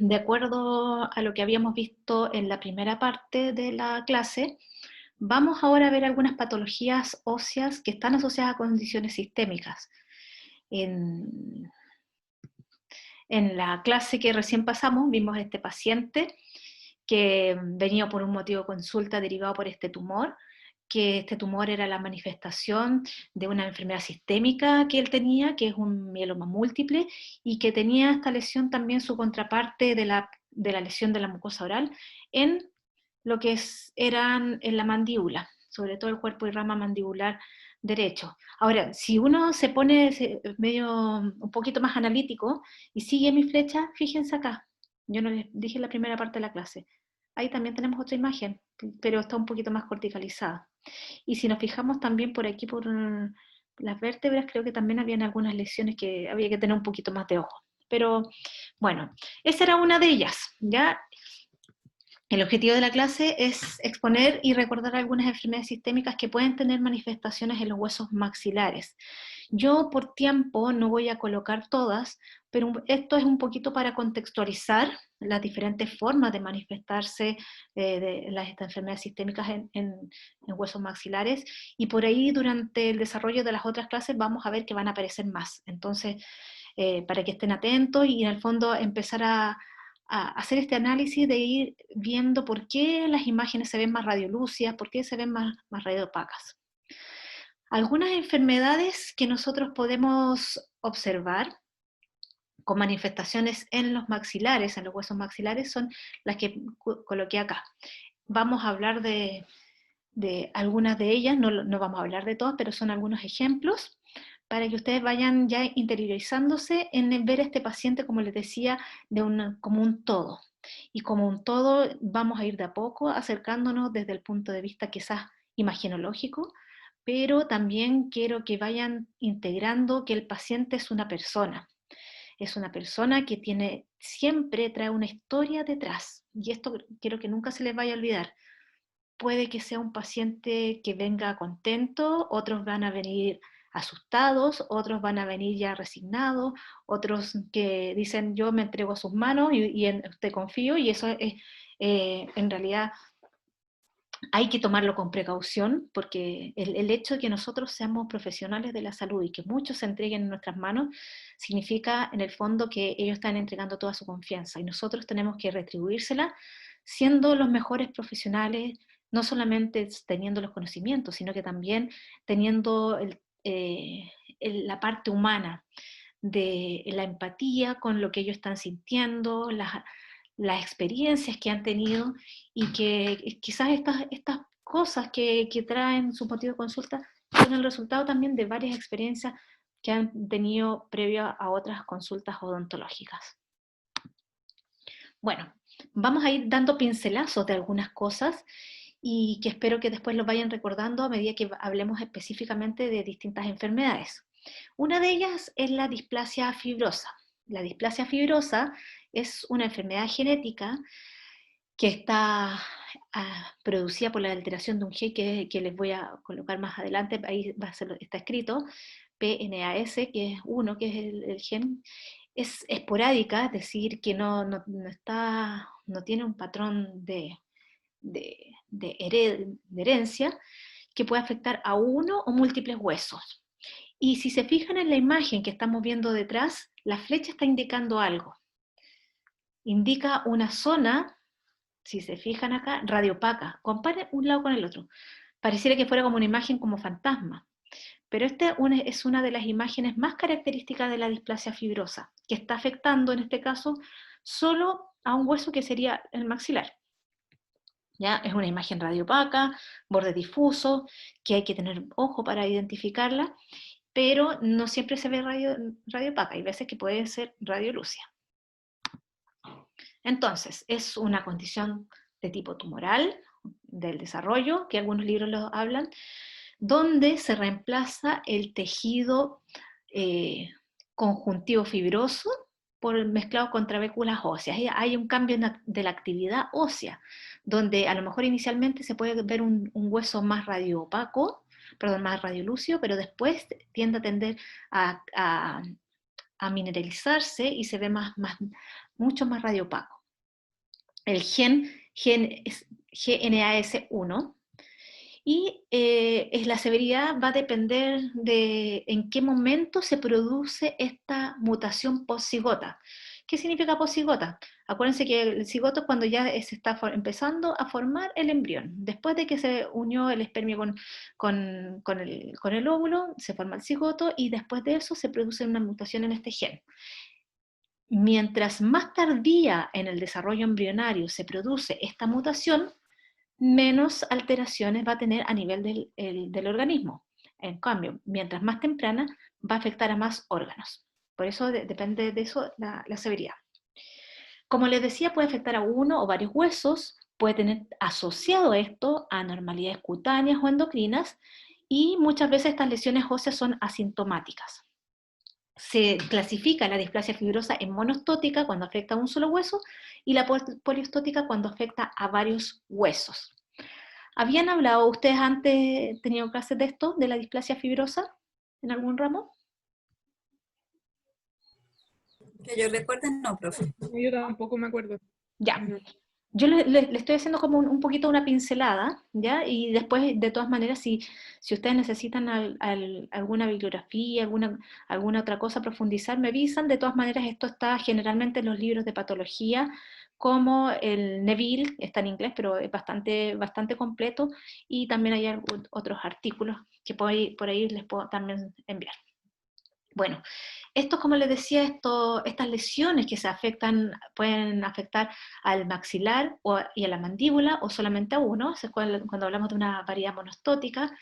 de acuerdo a lo que habíamos visto en la primera parte de la clase, vamos ahora a ver algunas patologías óseas que están asociadas a condiciones sistémicas. En la clase que recién pasamos vimos a este paciente que venía por un motivo de consulta derivado por este tumor, que este tumor era la manifestación de una enfermedad sistémica que él tenía, que es un mieloma múltiple, y que tenía esta lesión también su contraparte de la lesión de la mucosa oral en lo que eran en la mandíbula, sobre todo el cuerpo y rama mandibular derecho. Ahora, si uno se pone medio un poquito más analítico y sigue mi flecha, fíjense acá, yo no les dije en la primera parte de la clase, ahí también tenemos otra imagen, pero está un poquito más corticalizada. Y si nos fijamos también por aquí, por las vértebras, creo que también habían algunas lesiones que había que tener un poquito más de ojo. Pero bueno, esa era una de ellas, ¿ya? El objetivo de la clase es exponer y recordar algunas enfermedades sistémicas que pueden tener manifestaciones en los huesos maxilares. Yo por tiempo no voy a colocar todas, pero esto es un poquito para contextualizar las diferentes formas de manifestarse estas enfermedades sistémicas en huesos maxilares, y por ahí durante el desarrollo de las otras clases vamos a ver que van a aparecer más. Entonces, para que estén atentos y en el fondo empezar a hacer este análisis de ir viendo por qué las imágenes se ven más radiolúcidas, por qué se ven más radioopacas. Algunas enfermedades que nosotros podemos observar con manifestaciones en los maxilares, en los huesos maxilares, son las que coloqué acá. Vamos a hablar de algunas de ellas, no vamos a hablar de todas, pero son algunos ejemplos para que ustedes vayan ya interiorizándose en ver a este paciente, como les decía, como un todo. Y como un todo vamos a ir de a poco acercándonos desde el punto de vista quizás imagenológico, pero también quiero que vayan integrando que el paciente es una persona. Es una persona que siempre trae una historia detrás. Y esto quiero que nunca se les vaya a olvidar. Puede que sea un paciente que venga contento, otros van a venir asustados, otros van a venir ya resignados, otros que dicen yo me entrego a sus manos y en usted confío, y eso es, en realidad hay que tomarlo con precaución, porque el hecho de que nosotros seamos profesionales de la salud y que muchos se entreguen en nuestras manos, significa en el fondo que ellos están entregando toda su confianza, y nosotros tenemos que retribuírsela siendo los mejores profesionales, no solamente teniendo los conocimientos, sino que también teniendo la parte humana de la empatía con lo que ellos están sintiendo, las experiencias que han tenido, y que quizás estas cosas que traen su motivo de consulta son el resultado también de varias experiencias que han tenido previo a otras consultas odontológicas. Bueno, vamos a ir dando pincelazos de algunas cosas y que espero que después lo vayan recordando a medida que hablemos específicamente de distintas enfermedades. Una de ellas es la displasia fibrosa. La displasia fibrosa es una enfermedad genética que está producida por la alteración de un gen que les voy a colocar más adelante, ahí está escrito, PNAS, que es uno, que es el gen. Es esporádica, es decir, que no tiene un patrón de herencia que puede afectar a uno o múltiples huesos. Y si se fijan en la imagen que estamos viendo detrás, la flecha está indicando algo. Indica una zona, si se fijan acá, radiopaca. Comparen un lado con el otro. Pareciera que fuera como una imagen como fantasma. Pero esta es una de las imágenes más características de la displasia fibrosa, que está afectando en este caso solo a un hueso que sería el maxilar. ¿Ya? Es una imagen radiopaca, borde difuso, que hay que tener ojo para identificarla, pero no siempre se ve radiopaca, hay veces que puede ser radiolúcida. Entonces, es una condición de tipo tumoral del desarrollo, que algunos libros lo hablan, donde se reemplaza el tejido conjuntivo fibroso por mezclado con trabéculas óseas. Y hay un cambio de la actividad ósea, donde a lo mejor inicialmente se puede ver un hueso más radioopaco, perdón, más radiolúcido, pero después tiende a tender a mineralizarse y se ve más mucho más radiopaco. El gen es GNAS1, y la severidad va a depender de en qué momento se produce esta mutación poszigota. ¿Qué significa poszigota? Acuérdense que el cigoto es cuando ya se está empezando a formar el embrión. Después de que se unió el espermio con el óvulo, se forma el cigoto y después de eso se produce una mutación en este gen. Mientras más tardía en el desarrollo embrionario se produce esta mutación, menos alteraciones va a tener a nivel del organismo. En cambio, mientras más temprana, va a afectar a más órganos. Por eso depende de eso la severidad. Como les decía, puede afectar a uno o varios huesos, puede tener asociado esto a anormalidades cutáneas o endocrinas, y muchas veces estas lesiones óseas son asintomáticas. Se clasifica la displasia fibrosa en monostótica cuando afecta a un solo hueso y la poliostótica cuando afecta a varios huesos. ¿Habían hablado ustedes antes, tenían clases de esto, de la displasia fibrosa, en algún ramo? Que yo recuerde, no, profe. Yo tampoco me acuerdo. Ya. Yo le estoy haciendo como un poquito una pincelada, ¿ya? Y después, de todas maneras, si ustedes necesitan alguna bibliografía, alguna otra cosa, profundizar, me avisan. De todas maneras, esto está generalmente en los libros de patología, como el Neville, está en inglés, pero es bastante completo, y también hay otros artículos que por ahí les puedo también enviar. Bueno, esto, como les decía, estas lesiones que pueden afectar al maxilar y a la mandíbula, o solamente a uno, cuando hablamos de una variedad monostótica.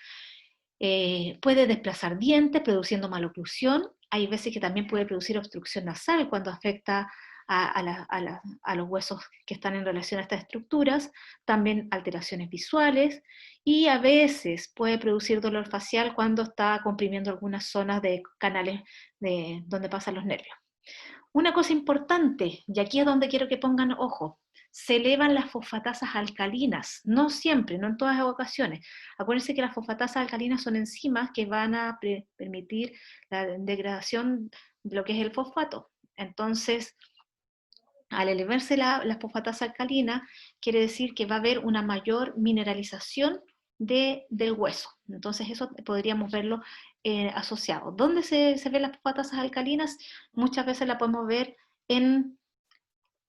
Puede desplazar dientes, produciendo maloclusión. Hay veces que también puede producir obstrucción nasal cuando afecta a los huesos que están en relación a estas estructuras, también alteraciones visuales, y a veces puede producir dolor facial cuando está comprimiendo algunas zonas de canales donde pasan los nervios. Una cosa importante, y aquí es donde quiero que pongan ojo: se elevan las fosfatasas alcalinas, no siempre, no en todas las ocasiones. Acuérdense que las fosfatasas alcalinas son enzimas que van a permitir la degradación de lo que es el fosfato. Entonces, al elevarse la fosfatasa alcalina, quiere decir que va a haber una mayor mineralización del hueso. Entonces eso podríamos verlo asociado. ¿Dónde se ven las fosfatasas alcalinas? Muchas veces la podemos ver en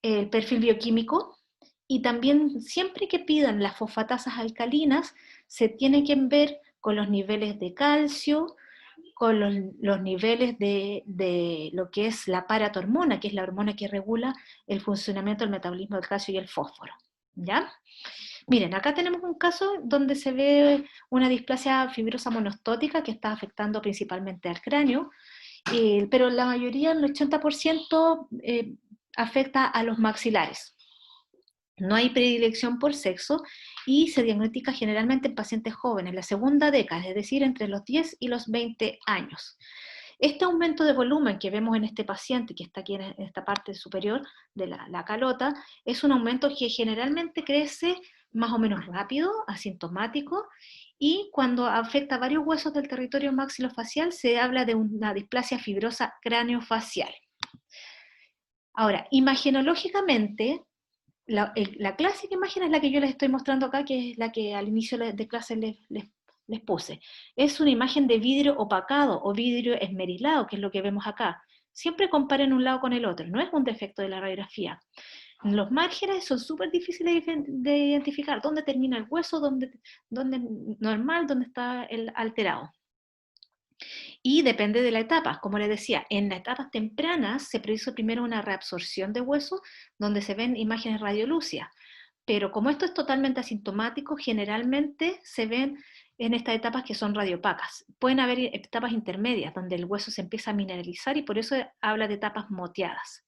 el perfil bioquímico, y también siempre que pidan las fosfatasas alcalinas, se tiene que ver con los niveles de calcio, con los niveles de lo que es la paratormona, que es la hormona que regula el funcionamiento del metabolismo del calcio y el fósforo. ¿Ya? Miren, acá tenemos un caso donde se ve una displasia fibrosa monostótica que está afectando principalmente al cráneo, pero la mayoría, el 80%, afecta a los maxilares. No hay predilección por sexo y se diagnostica generalmente en pacientes jóvenes, la segunda década, es decir, entre los 10 y los 20 años. Este aumento de volumen que vemos en este paciente, que está aquí en esta parte superior de la calota, es un aumento que generalmente crece más o menos rápido, asintomático, y cuando afecta varios huesos del territorio maxilofacial se habla de una displasia fibrosa craneofacial. Ahora, imagenológicamente, la clásica imagen es la que yo les estoy mostrando acá, que es la que al inicio de clase les puse. Es una imagen de vidrio opacado o vidrio esmerilado, que es lo que vemos acá. Siempre comparen un lado con el otro, no es un defecto de la radiografía. Los márgenes son súper difíciles de identificar, dónde termina el hueso, dónde normal, dónde está el alterado. Y depende de la etapa. Como les decía, en las etapas tempranas se produce primero una reabsorción de hueso, donde se ven imágenes radiolúcidas. Pero como esto es totalmente asintomático, generalmente se ven en estas etapas que son radiopacas. Pueden haber etapas intermedias, donde el hueso se empieza a mineralizar, y por eso habla de etapas moteadas.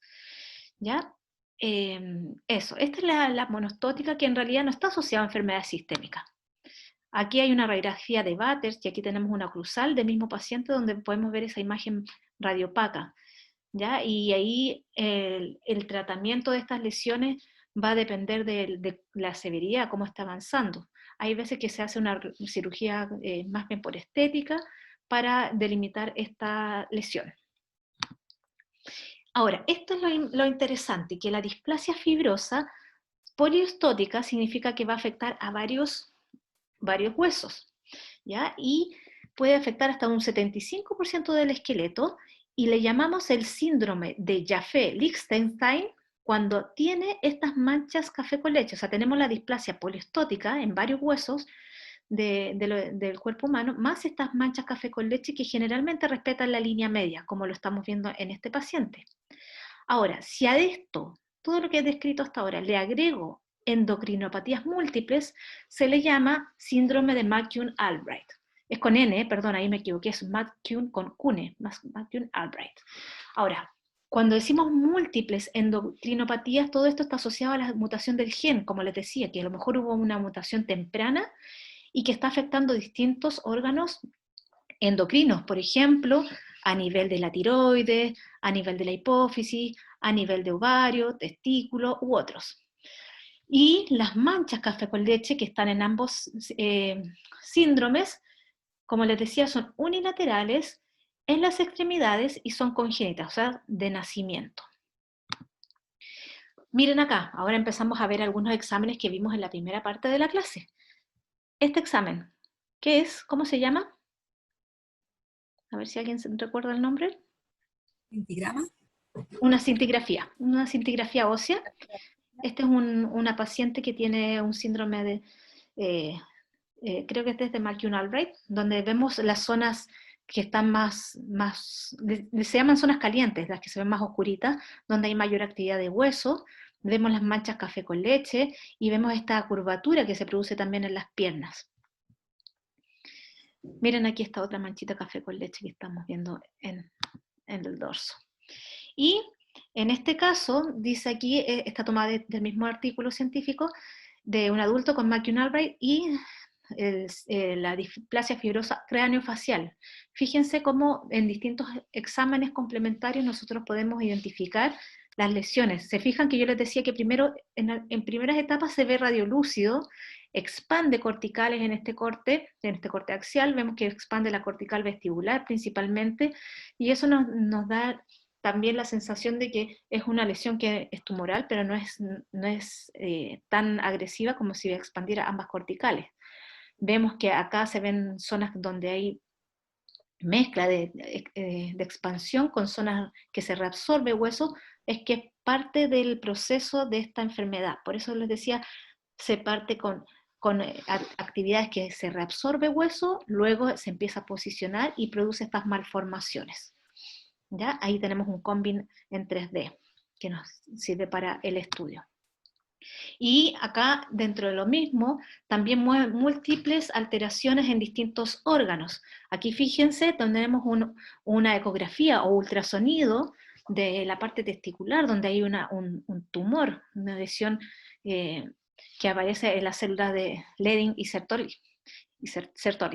¿Ya? Eso. Esta es la monostótica, que en realidad no está asociada a enfermedades sistémicas. Aquí hay una radiografía de Batters, y aquí tenemos una cruzal del mismo paciente donde podemos ver esa imagen radiopaca, ¿ya? Y ahí el tratamiento de estas lesiones va a depender de la severidad, cómo está avanzando. Hay veces que se hace una cirugía más bien por estética para delimitar esta lesión. Ahora, esto es lo interesante, que la displasia fibrosa poliostótica significa que va a afectar a varios huesos, ¿ya? Y puede afectar hasta un 75% del esqueleto, y le llamamos el síndrome de Jaffe-Lichtenstein cuando tiene estas manchas café con leche. O sea, tenemos la displasia poliostótica en varios huesos del cuerpo humano, más estas manchas café con leche que generalmente respetan la línea media, como lo estamos viendo en este paciente. Ahora, si a esto, todo lo que he descrito hasta ahora, le agrego endocrinopatías múltiples, se le llama síndrome de McCune-Albright. Es con N, perdón, ahí me equivoqué, es McCune con Cune, McCune-Albright. Ahora, cuando decimos múltiples endocrinopatías, todo esto está asociado a la mutación del gen, como les decía, que a lo mejor hubo una mutación temprana y que está afectando distintos órganos endocrinos, por ejemplo, a nivel de la tiroides, a nivel de la hipófisis, a nivel de ovario, testículo u otros. Y las manchas café con leche que están en ambos síndromes, como les decía, son unilaterales en las extremidades y son congénitas, o sea, de nacimiento. Miren acá, ahora empezamos a ver algunos exámenes que vimos en la primera parte de la clase. Este examen, ¿qué es? ¿Cómo se llama? A ver si alguien recuerda el nombre. ¿Centigrama? Una cintigrafía ósea. Este es una paciente que tiene un síndrome de, creo que este es de McCune-Albright, donde vemos las zonas que están se llaman zonas calientes, las que se ven más oscuritas, donde hay mayor actividad de hueso, vemos las manchas café con leche, y vemos esta curvatura que se produce también en las piernas. Miren aquí esta otra manchita café con leche que estamos viendo en el dorso. Y en este caso, dice aquí, está tomada del mismo artículo científico, de un adulto con McCune-Albright y la displasia fibrosa craneofacial. Fíjense cómo en distintos exámenes complementarios nosotros podemos identificar las lesiones. Se fijan que yo les decía que primero, en primeras etapas se ve radiolúcido, expande corticales en este corte axial, vemos que expande la cortical vestibular principalmente, y eso nos da también la sensación de que es una lesión que es tumoral, pero no es tan agresiva como si expandiera ambas corticales. Vemos que acá se ven zonas donde hay mezcla de expansión con zonas que se reabsorbe hueso, es que es parte del proceso de esta enfermedad. Por eso les decía, se parte con actividades que se reabsorbe hueso, luego se empieza a posicionar y produce estas malformaciones. ¿Ya? Ahí tenemos un combin en 3D que nos sirve para el estudio. Y acá, dentro de lo mismo, también mueven múltiples alteraciones en distintos órganos. Aquí fíjense, tenemos una ecografía o ultrasonido de la parte testicular, donde hay un tumor, una lesión que aparece en las células de Leydig y Sertoli.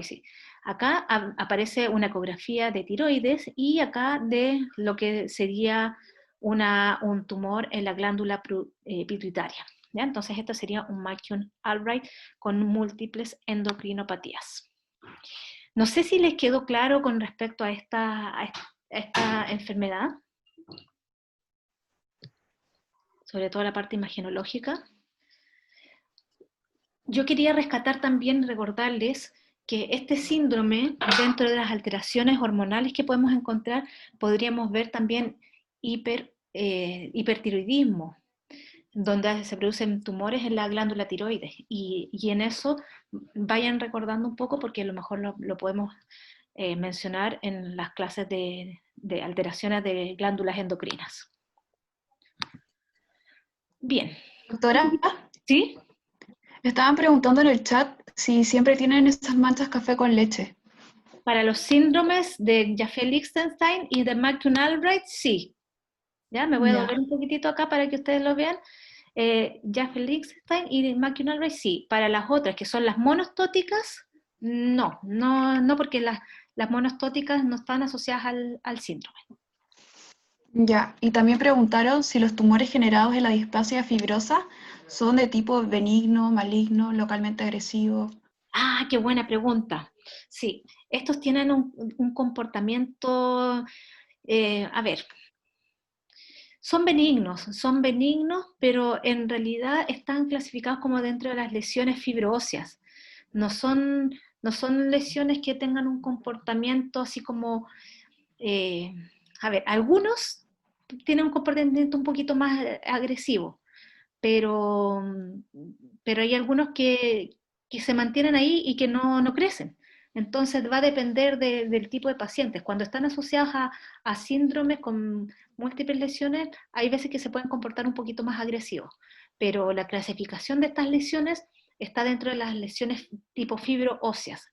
Sí. Acá aparece una ecografía de tiroides y acá de lo que sería un tumor en la glándula pituitaria. ¿Ya? Entonces esto sería un McCune-Albright con múltiples endocrinopatías. No sé si les quedó claro con respecto a esta enfermedad, sobre todo la parte imagenológica. Yo quería rescatar también, recordarles que este síndrome, dentro de las alteraciones hormonales que podemos encontrar, podríamos ver también hipertiroidismo, donde se producen tumores en la glándula tiroides, y en eso vayan recordando un poco, porque a lo mejor lo podemos mencionar en las clases de alteraciones de glándulas endocrinas. Bien. Doctora, ¿Sí? me estaban preguntando en el chat si siempre tienen esas manchas café con leche. Para los síndromes de Jaffe-Lichtenstein y de McCune-Albright, sí. ¿Ya? Me voy a doblar un poquitito acá para que ustedes lo vean. Jaffe-Lichtenstein y McCune-Albright, sí. Para las otras, que son las monostóticas, no, porque las monostóticas no están asociadas al síndrome. Ya, y también preguntaron si los tumores generados en la displasia fibrosa son de tipo benigno, maligno, localmente agresivo. Ah, qué buena pregunta. Sí, estos tienen un comportamiento, a ver, Son benignos, pero en realidad están clasificados como dentro de las lesiones fibroóseas. No son, no son lesiones que tengan un comportamiento así como, eh, a ver, algunos tienen un comportamiento un poquito más agresivo, pero, pero hay algunos que se mantienen ahí y que no crecen. Entonces va a depender del tipo de pacientes. Cuando están asociados a síndromes con múltiples lesiones, hay veces que se pueden comportar un poquito más agresivos, pero la clasificación de estas lesiones está dentro de las lesiones tipo fibroóseas,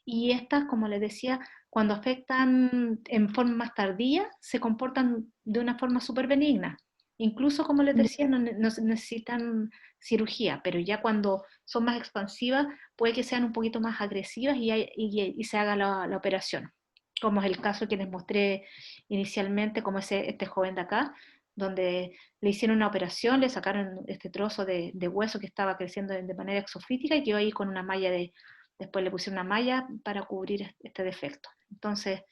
y estas, como les decía, cuando afectan en forma más tardía, se comportan de una forma súper benigna. Incluso, como les decía, no necesitan cirugía, pero ya cuando son más expansivas, puede que sean un poquito más agresivas y se haga la operación, como es el caso que les mostré inicialmente, como este joven de acá, donde le hicieron una operación, le sacaron este trozo de hueso que estaba creciendo de manera exofítica y quedó ahí con una malla después le pusieron una malla para cubrir este defecto. Entonces,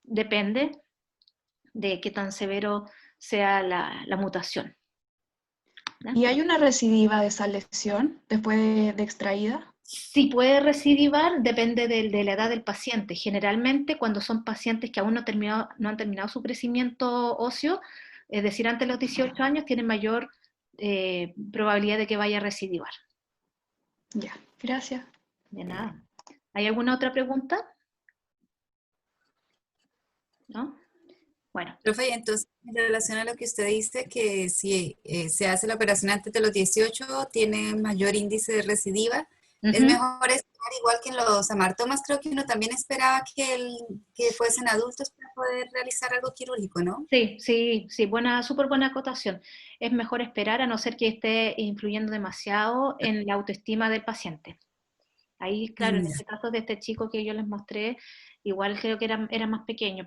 depende de qué tan severo sea la mutación. ¿Ya? ¿Y hay una recidiva de esa lesión después de extraída? Si puede recidivar, depende de la edad del paciente. Generalmente, cuando son pacientes que aún no han terminado su crecimiento óseo, es decir, antes de los 18 años, tienen mayor probabilidad de que vaya a recidivar. Ya, gracias. De nada. ¿Hay alguna otra pregunta? ¿No? Bueno. Profe, y entonces, en relación a lo que usted dice, que si se hace la operación antes de los 18, tiene mayor índice de recidiva, es Uh-huh. mejor esperar, igual que en los amartomas, creo que uno también esperaba que fuesen adultos para poder realizar algo quirúrgico, ¿no? Sí, sí, sí, súper buena acotación. Es mejor esperar a no ser que esté influyendo demasiado en la autoestima del paciente. Ahí, claro, en Ya. este caso de este chico que yo les mostré, igual creo que era más pequeño,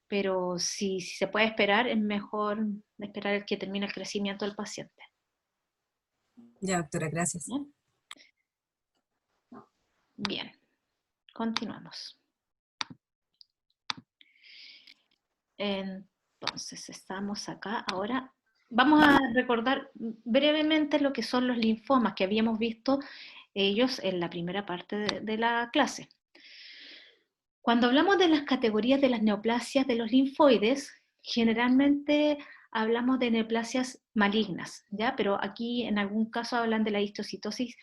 pero si se puede esperar, es mejor esperar que termine el crecimiento del paciente. Ya, doctora, gracias. ¿Ya? Bien, continuamos. Entonces, estamos acá ahora. Vamos a recordar brevemente lo que son los linfomas que habíamos visto ellos en la primera parte de la clase. Cuando hablamos de las categorías de las neoplasias de los linfoides, generalmente hablamos de neoplasias malignas, ¿ya? Pero aquí en algún caso hablan de la histocitosis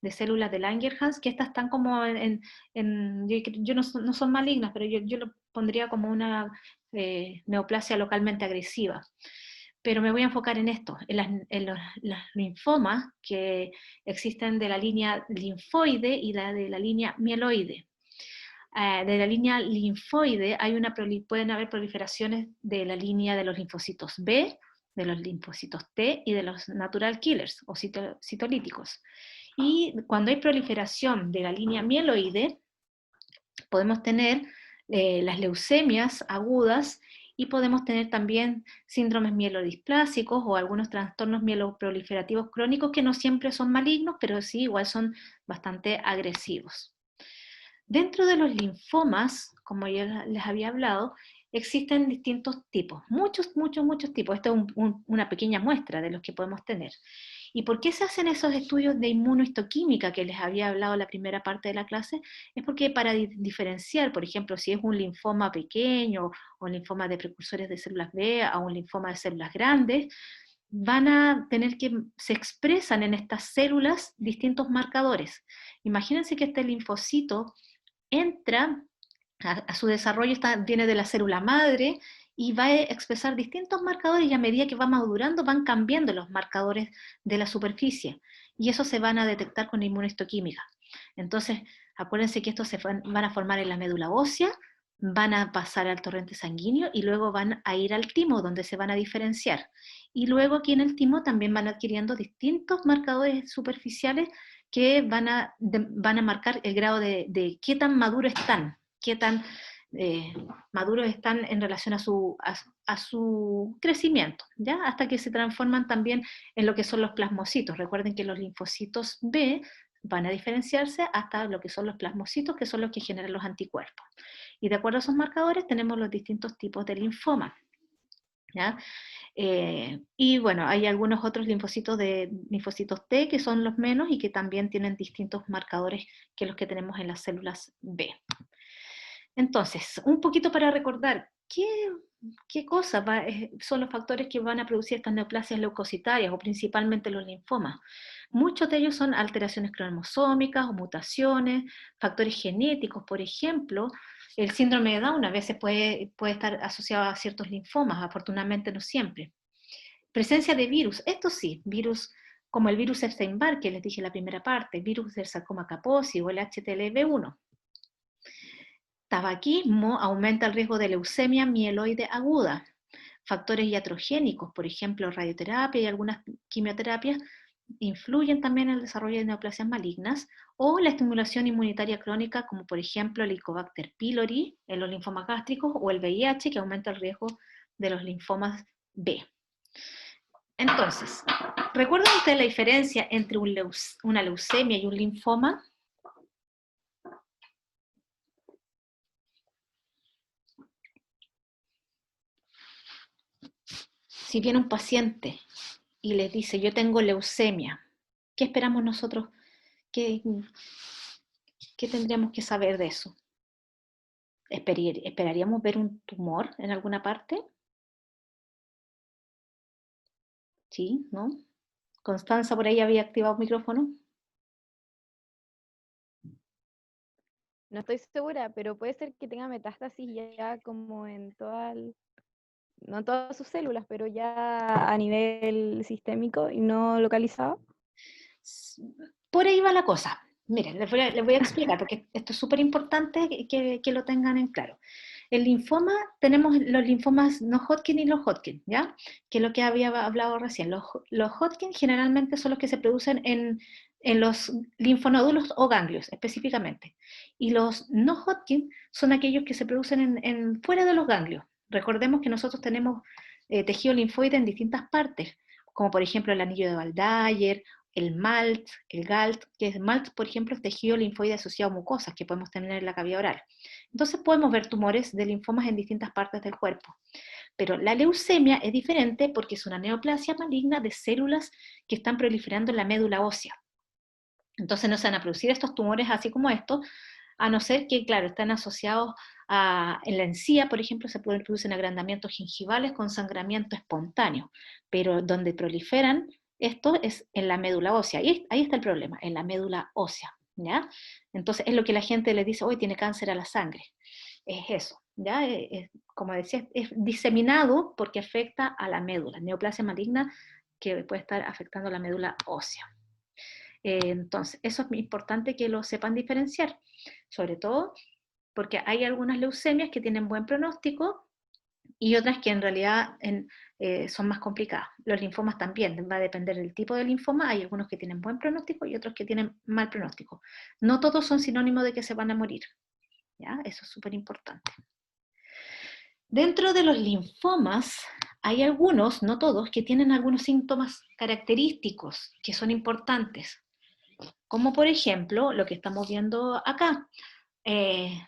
de células de Langerhans, que estas están como yo no son malignas, pero yo lo pondría como una neoplasia localmente agresiva. Pero me voy a enfocar en esto, en los linfomas que existen de la línea linfoide y de la línea mieloide. De la línea linfoide pueden haber proliferaciones de la línea de los linfocitos B, de los linfocitos T y de los natural killers o citolíticos. Y cuando hay proliferación de la línea mieloide, podemos tener las leucemias agudas y podemos tener también síndromes mielodisplásicos o algunos trastornos mieloproliferativos crónicos que no siempre son malignos, pero sí igual son bastante agresivos. Dentro de los linfomas, como ya les había hablado, existen distintos tipos, muchos tipos. Esta es una pequeña muestra de los que podemos tener. ¿Y por qué se hacen esos estudios de inmunohistoquímica que les había hablado en la primera parte de la clase? Es porque para diferenciar, por ejemplo, si es un linfoma pequeño o un linfoma de precursores de células B o un linfoma de células grandes, van a tener se expresan en estas células distintos marcadores. Imagínense que este linfocito entra a su desarrollo, viene de la célula madre y va a expresar distintos marcadores y a medida que va madurando van cambiando los marcadores de la superficie y eso se van a detectar con inmunohistoquímica. Entonces, acuérdense que estos van a formar en la médula ósea, van a pasar al torrente sanguíneo y luego van a ir al timo donde se van a diferenciar. Y luego aquí en el timo también van adquiriendo distintos marcadores superficiales que van a marcar el grado de qué tan maduros están, qué tan maduros están en relación a su crecimiento, ¿ya? Hasta que se transforman también en lo que son los plasmocitos. Recuerden que los linfocitos B van a diferenciarse hasta lo que son los plasmocitos, que son los que generan los anticuerpos. Y de acuerdo a esos marcadores tenemos los distintos tipos de linfoma. ¿ya? Y bueno, hay algunos otros linfocitos T que son los menos y que también tienen distintos marcadores que los que tenemos en las células B. Entonces, un poquito para recordar, ¿qué cosas son los factores que van a producir estas neoplasias leucocitarias o principalmente los linfomas? Muchos de ellos son alteraciones cromosómicas o mutaciones, factores genéticos, por ejemplo, el síndrome de Down a veces puede estar asociado a ciertos linfomas, afortunadamente no siempre. Presencia de virus, esto sí, virus como el virus Epstein-Barr, que les dije en la primera parte, virus del sarcoma Kaposi o el HTLV1. Tabaquismo aumenta el riesgo de leucemia mieloide aguda. Factores iatrogénicos, por ejemplo, radioterapia y algunas quimioterapias, influyen también en el desarrollo de neoplasias malignas, o la estimulación inmunitaria crónica, como por ejemplo el Helicobacter pylori en los linfomas gástricos, o el VIH, que aumenta el riesgo de los linfomas B. Entonces, ¿recuerdan ustedes la diferencia entre una leucemia y un linfoma? Si viene un paciente y les dice, yo tengo leucemia, ¿qué esperamos nosotros? ¿Qué tendríamos que saber de eso? ¿Esperaríamos ver un tumor en alguna parte? ¿Sí? ¿No? Constanza por ahí había activado un micrófono. No estoy segura, pero puede ser que tenga metástasis ya como en no en todas sus células, pero ya a nivel sistémico y no localizado. Por ahí va la cosa. Miren, les voy a explicar, porque esto es súper importante que lo tengan en claro. El linfoma, tenemos los linfomas no Hodgkin y los Hodgkin, ¿ya? Que es lo que había hablado recién. Los Hodgkin generalmente son los que se producen en los linfonódulos o ganglios, específicamente. Y los no Hodgkin son aquellos que se producen fuera de los ganglios. Recordemos que nosotros tenemos tejido linfoide en distintas partes, como por ejemplo el anillo de Waldeyer, el MALT, el GALT, que es MALT, por ejemplo, es tejido linfoide asociado a mucosas que podemos tener en la cavidad oral. Entonces podemos ver tumores de linfomas en distintas partes del cuerpo. Pero la leucemia es diferente porque es una neoplasia maligna de células que están proliferando en la médula ósea. Entonces no se van a producir estos tumores así como estos, a no ser que, claro, están asociados en la encía, por ejemplo, se producen agrandamientos gingivales con sangramiento espontáneo, pero donde proliferan esto es en la médula ósea, y ahí está el problema, en la médula ósea, ¿ya? Entonces es lo que la gente le dice, hoy tiene cáncer a la sangre, es eso, ¿ya? Como decía, es diseminado porque afecta a la médula, neoplasia maligna que puede estar afectando la médula ósea. Entonces, eso es muy importante que lo sepan diferenciar, sobre todo porque hay algunas leucemias que tienen buen pronóstico y otras que en realidad son más complicadas. Los linfomas también, va a depender del tipo de linfoma, hay algunos que tienen buen pronóstico y otros que tienen mal pronóstico. No todos son sinónimos de que se van a morir, ¿ya? Eso es súper importante. Dentro de los linfomas hay algunos, no todos, que tienen algunos síntomas característicos que son importantes, como por ejemplo lo que estamos viendo acá,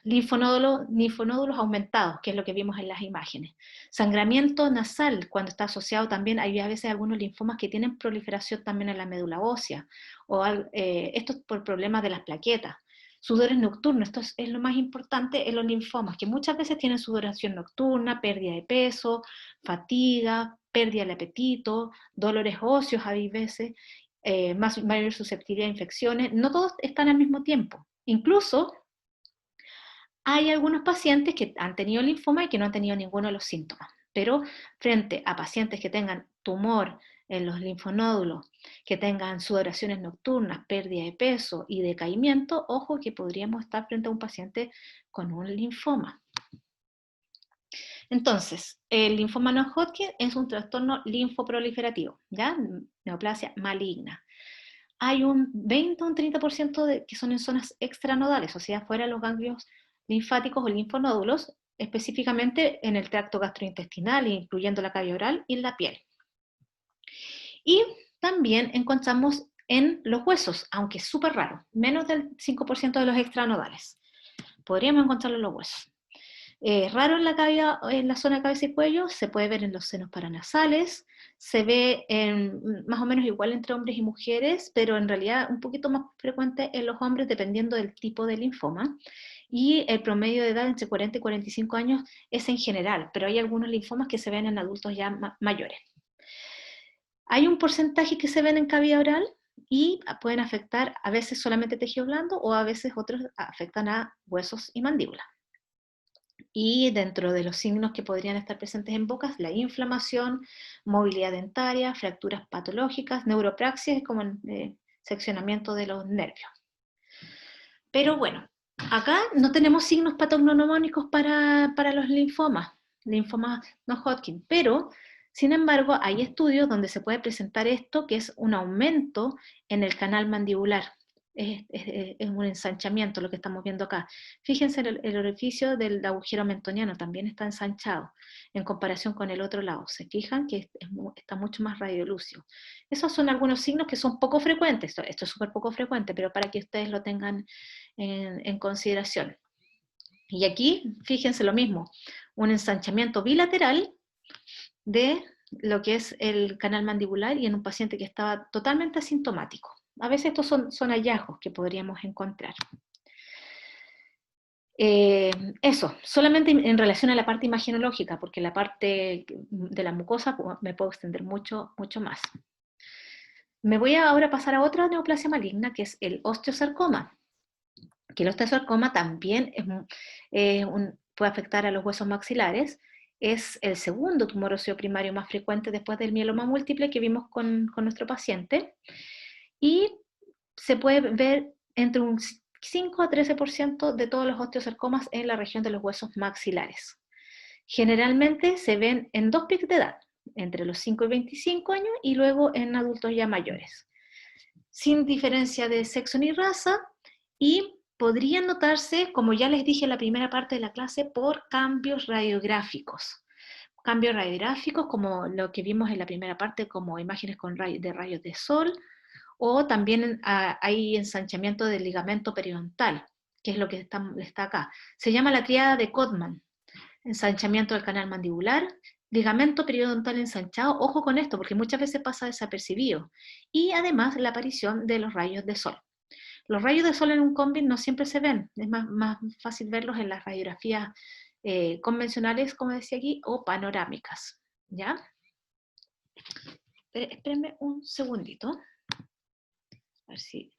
linfonódulos aumentados, que es lo que vimos en las imágenes. Sangramiento nasal, cuando está asociado también, hay a veces algunos linfomas que tienen proliferación también en la médula ósea, o esto es por problemas de las plaquetas. Sudores nocturnos, esto es lo más importante en los linfomas, que muchas veces tienen sudoración nocturna, pérdida de peso, fatiga, pérdida del apetito, dolores óseos a veces, mayor susceptibilidad a infecciones. No todos están al mismo tiempo. Incluso hay algunos pacientes que han tenido linfoma y que no han tenido ninguno de los síntomas, pero frente a pacientes que tengan tumor en los linfonódulos, que tengan sudoraciones nocturnas, pérdida de peso y decaimiento, ojo que podríamos estar frente a un paciente con un linfoma. Entonces, el linfoma no Hodgkin es un trastorno linfoproliferativo, ¿ya? Neoplasia maligna. Hay un 20 o un 30% que son en zonas extranodales, o sea, fuera de los ganglios linfáticos o linfonódulos, específicamente en el tracto gastrointestinal, incluyendo la cavidad oral y la piel. Y también encontramos en los huesos, aunque es súper raro, menos del 5% de los extranodales. Podríamos encontrarlo en los huesos. Raro en la zona de cabeza y cuello, se puede ver en los senos paranasales, se ve más o menos igual entre hombres y mujeres, pero en realidad un poquito más frecuente en los hombres dependiendo del tipo de linfoma, y el promedio de edad entre 40 y 45 años es en general, pero hay algunos linfomas que se ven en adultos ya mayores. Hay un porcentaje que se ven en cavidad oral y pueden afectar a veces solamente tejido blando o a veces otros afectan a huesos y mandíbula. Y dentro de los signos que podrían estar presentes en bocas, la inflamación, movilidad dentaria, fracturas patológicas, neuropraxia, como seccionamiento de los nervios. Pero bueno, acá no tenemos signos patognomónicos para los linfomas no Hodgkin, pero sin embargo hay estudios donde se puede presentar esto, que es un aumento en el canal mandibular. Es un ensanchamiento lo que estamos viendo acá. Fíjense, el orificio del agujero mentoniano también está ensanchado en comparación con el otro lado. ¿Se fijan que está mucho más radiolúcido? Esos son algunos signos que son poco frecuentes. Esto es súper poco frecuente, pero para que ustedes lo tengan en consideración. Y aquí, fíjense lo mismo, un ensanchamiento bilateral de lo que es el canal mandibular y en un paciente que estaba totalmente asintomático. A veces estos son hallazgos que podríamos encontrar. Eso, solamente en relación a la parte imagenológica, porque la parte de la mucosa me puedo extender mucho más. Me voy ahora a pasar a otra neoplasia maligna, que es el osteosarcoma. Que el osteosarcoma también puede afectar a los huesos maxilares. Es el segundo tumor óseo primario más frecuente después del mieloma múltiple que vimos con nuestro paciente. Y se puede ver entre un 5 a 13% de todos los osteosarcomas en la región de los huesos maxilares. Generalmente se ven en 2 picos de edad, entre los 5 y 25 años y luego en adultos ya mayores, sin diferencia de sexo ni raza, y podrían notarse, como ya les dije en la primera parte de la clase, por cambios radiográficos. Cambios radiográficos como lo que vimos en la primera parte, como imágenes de rayos de sol, o también hay ensanchamiento del ligamento periodontal, que es lo que está acá. Se llama la tríada de Codman: ensanchamiento del canal mandibular, ligamento periodontal ensanchado, ojo con esto, porque muchas veces pasa desapercibido, y además la aparición de los rayos de sol. Los rayos de sol en un CONVID no siempre se ven, es más fácil verlos en las radiografías convencionales, como decía aquí, o panorámicas, ¿ya? Espérenme un segundito. A ver si...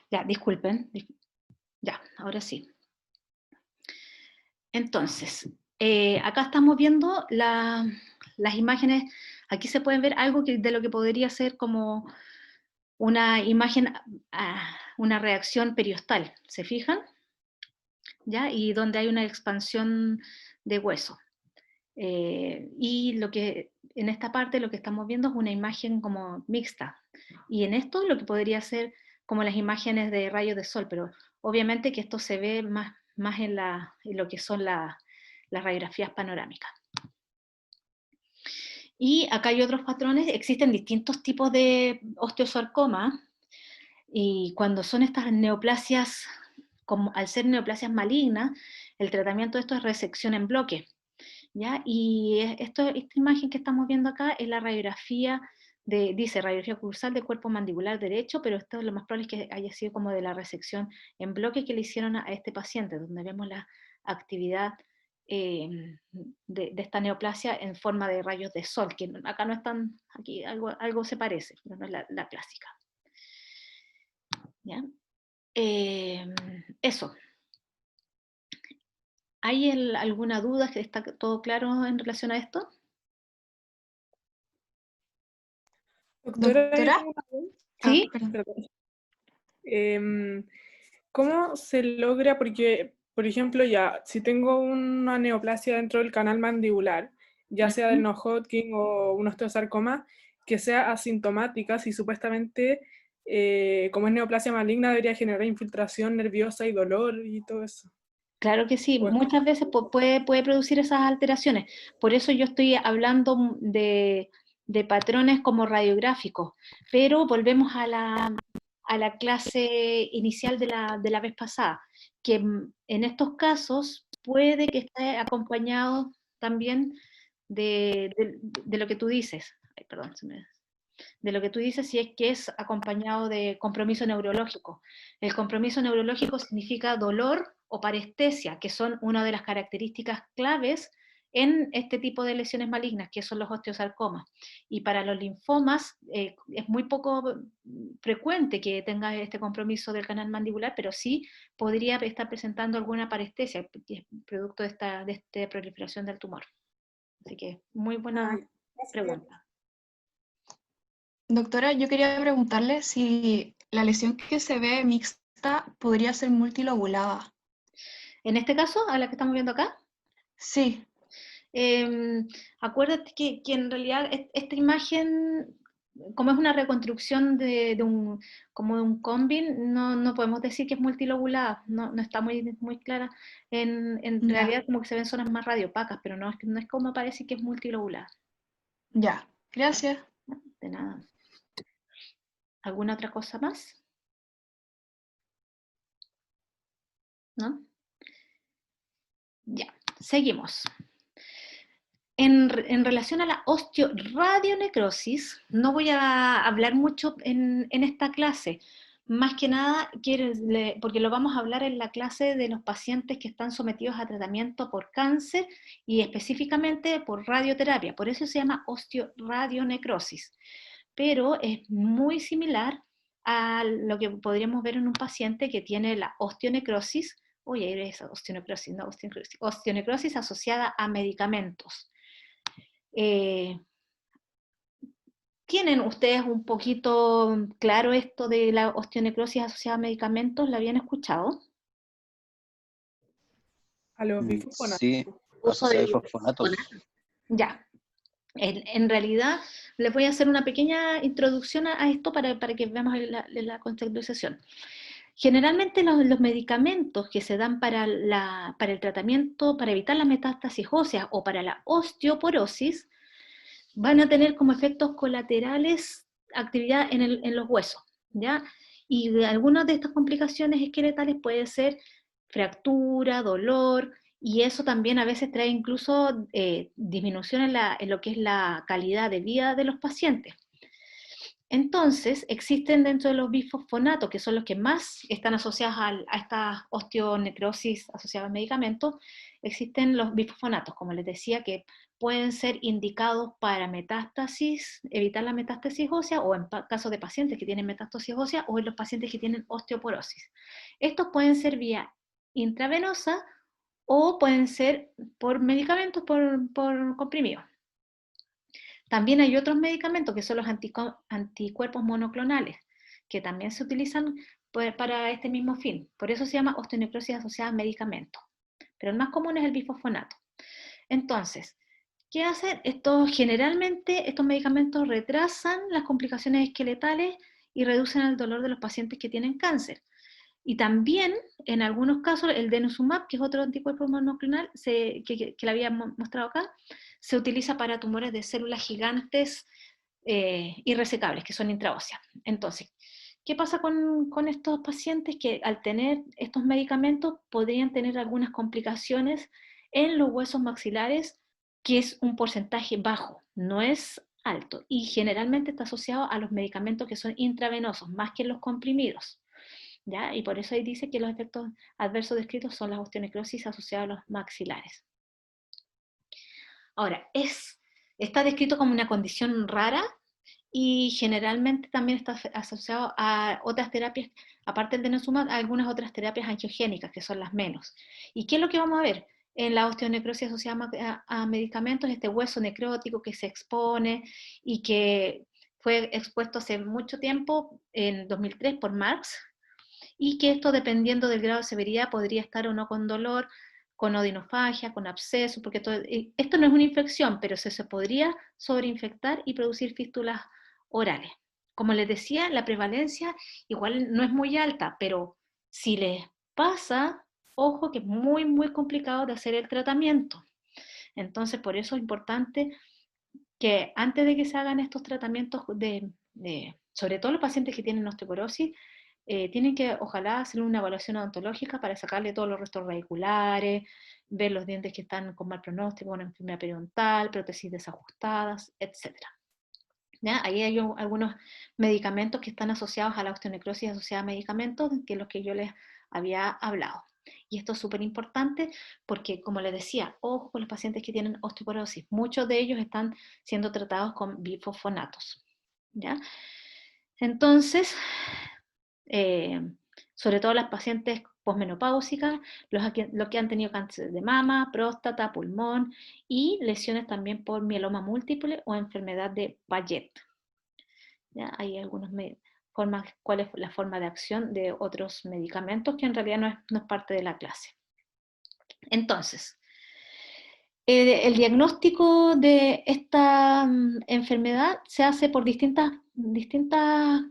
Ya, disculpen. Ya, ahora sí. Entonces, acá estamos viendo las imágenes. Aquí se pueden ver algo de lo que podría ser como una imagen, una reacción periostal. ¿Se fijan? ¿Ya? Y donde hay una expansión de hueso. Y en esta parte lo que estamos viendo es una imagen como mixta. Y en esto lo que podría ser como las imágenes de rayos de sol, pero obviamente que esto se ve más en lo que son las radiografías panorámicas. Y acá hay otros patrones. Existen distintos tipos de osteosarcoma, y cuando son estas neoplasias, como al ser neoplasias malignas, el tratamiento de esto es resección en bloque, ¿ya? Y esta imagen que estamos viendo acá es la radiografía dice radiografía cursal de cuerpo mandibular derecho, pero esto lo más probable es que haya sido como de la resección en bloque que le hicieron a este paciente, donde vemos la actividad de esta neoplasia en forma de rayos de sol, que acá no están, aquí algo se parece, pero no es la clásica. ¿Ya? Eso. ¿Hay alguna duda? ¿Que está todo claro en relación a esto? Doctora, yo ¿Doctora? tengo una duda. ¿Sí? Perdón. Perdón. ¿Cómo se logra? Porque, por ejemplo, ya, si tengo una neoplasia dentro del canal mandibular, ya sea del no-Hodgkin o un osteosarcoma, que sea asintomática, si supuestamente, como es neoplasia maligna, debería generar infiltración nerviosa y dolor y todo eso. Claro que sí, Pues, muchas veces puede producir esas alteraciones. Por eso yo estoy hablando de patrones como radiográficos, pero volvemos a la clase inicial de la vez pasada, que en estos casos puede que esté acompañado también de lo que tú dices. Ay, perdón, de lo que tú dices, si es que es acompañado de compromiso neurológico. El compromiso neurológico significa dolor o parestesia, que son una de las características claves en este tipo de lesiones malignas, que son los osteosarcomas. Y para los linfomas es muy poco frecuente que tenga este compromiso del canal mandibular, pero sí podría estar presentando alguna parestesia, que es producto de esta proliferación del tumor. Así que muy buena pregunta. Doctora, yo quería preguntarle si la lesión que se ve mixta podría ser multilobulada. En este caso, a la que estamos viendo acá, Sí, acuérdate que en realidad esta imagen, como es una reconstrucción como de un combin, no podemos decir que es multilobulada, no está muy clara. En ya, realidad como que se ven zonas más radiopacas, pero no es como parece que es multilobulada. ya. Gracias. De nada. ¿Alguna otra cosa más? ¿No? Ya, seguimos. En relación a la osteoradionecrosis, no voy a hablar mucho en esta clase, más que nada porque lo vamos a hablar en la clase de los pacientes que están sometidos a tratamiento por cáncer y específicamente por radioterapia, por eso se llama osteoradionecrosis, pero es muy similar a lo que podríamos ver en un paciente que tiene la osteonecrosis, oye, es osteonecrosis, no osteonecrosis, osteonecrosis asociada a medicamentos. ¿Tienen ustedes un poquito claro esto de la osteonecrosis asociada a medicamentos? ¿La habían escuchado? a los bifofonatos. Sí, Uso asociado a de fosfonatos. Ya. En realidad, les voy a hacer una pequeña introducción a esto para que veamos la contextualización. Generalmente los medicamentos que se dan para el tratamiento, para evitar la metástasis ósea o para la osteoporosis, van a tener como efectos colaterales actividad en los huesos, ¿ya? Y de algunas de estas complicaciones esqueletales puede ser fractura, dolor, y eso también a veces trae incluso disminución en lo que es la calidad de vida de los pacientes. Entonces, existen dentro de los bifosfonatos, que son los que más están asociados a esta osteonecrosis asociada a medicamentos, existen los bifosfonatos, como les decía, que pueden ser indicados para metástasis, evitar la metástasis ósea, o en caso de pacientes que tienen metástasis ósea, o en los pacientes que tienen osteoporosis. Estos pueden ser vía intravenosa, o pueden ser por medicamentos, por comprimidos. También hay otros medicamentos que son los anticuerpos monoclonales, que también se utilizan para este mismo fin. Por eso se llama osteonecrosis asociada a medicamentos. Pero el más común es el bifosfonato. Entonces, ¿qué hacen? Generalmente estos medicamentos retrasan las complicaciones esqueletales y reducen el dolor de los pacientes que tienen cáncer. Y también, en algunos casos, el denosumab, que es otro anticuerpo monoclonal, que le había mostrado acá, se utiliza para tumores de células gigantes irresecables, que son intraóseas. Entonces, ¿qué pasa con estos pacientes? Que al tener estos medicamentos podrían tener algunas complicaciones en los huesos maxilares, que es un porcentaje bajo. No es alto, y generalmente está asociado a los medicamentos que son intravenosos, más que los comprimidos, ¿ya? Y por eso ahí dice que los efectos adversos descritos son las osteonecrosis asociadas a los maxilares. Ahora, está descrito como una condición rara, y generalmente también está asociado a otras terapias, aparte del denosumab, a algunas otras terapias angiogénicas, que son las menos. ¿Y qué es lo que vamos a ver? En la osteonecrosis asociada a medicamentos, este hueso necrótico que se expone y que fue expuesto hace mucho tiempo, en 2003, por Marx, y que esto, dependiendo del grado de severidad, podría estar o no con dolor, con odinofagia, con absceso, porque esto no es una infección, pero se podría sobreinfectar y producir fístulas orales. Como les decía, la prevalencia igual no es muy alta, pero si les pasa, ojo que es muy, muy complicado de hacer el tratamiento. Entonces, por eso es importante que antes de que se hagan estos tratamientos, sobre todo los pacientes que tienen osteoporosis, tienen que, ojalá, hacer una evaluación odontológica para sacarle todos los restos radiculares, ver los dientes que están con mal pronóstico, una enfermedad periodontal, prótesis desajustadas, etc. ¿Ya? Ahí hay algunos medicamentos que están asociados a la osteonecrosis asociada a medicamentos, que es los que yo les había hablado. Y esto es súper importante porque, como les decía, ojo con los pacientes que tienen osteoporosis. Muchos de ellos están siendo tratados con bifosfonatos, ¿ya? Entonces, sobre todo las pacientes posmenopáusicas, los que han tenido cáncer de mama, próstata, pulmón y lesiones también por mieloma múltiple o enfermedad de Payet. ¿Ya? Hay algunas formas, cuál es la forma de acción de otros medicamentos que en realidad no es parte de la clase. Entonces, el diagnóstico de esta enfermedad se hace por distintas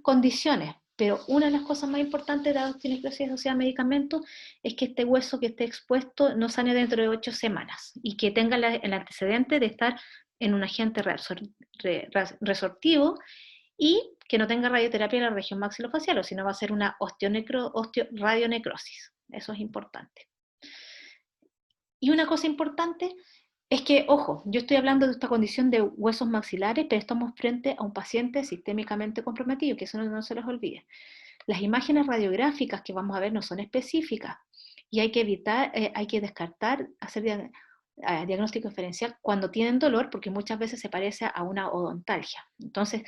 condiciones, pero una de las cosas más importantes de la osteonecrosis asociada a medicamentos es que este hueso que esté expuesto no sane dentro de 8 semanas y que tenga el antecedente de estar en un agente resortivo y que no tenga radioterapia en la región maxilofacial, o si no va a ser una radionecrosis. Eso es importante. Y una cosa importante es que, ojo, yo estoy hablando de esta condición de huesos maxilares, pero estamos frente a un paciente sistémicamente comprometido, que eso no se les olvide. Las imágenes radiográficas que vamos a ver no son específicas, y hay que evitar, hay que descartar hacer diagnóstico diferencial cuando tienen dolor, porque muchas veces se parece a una odontalgia. Entonces,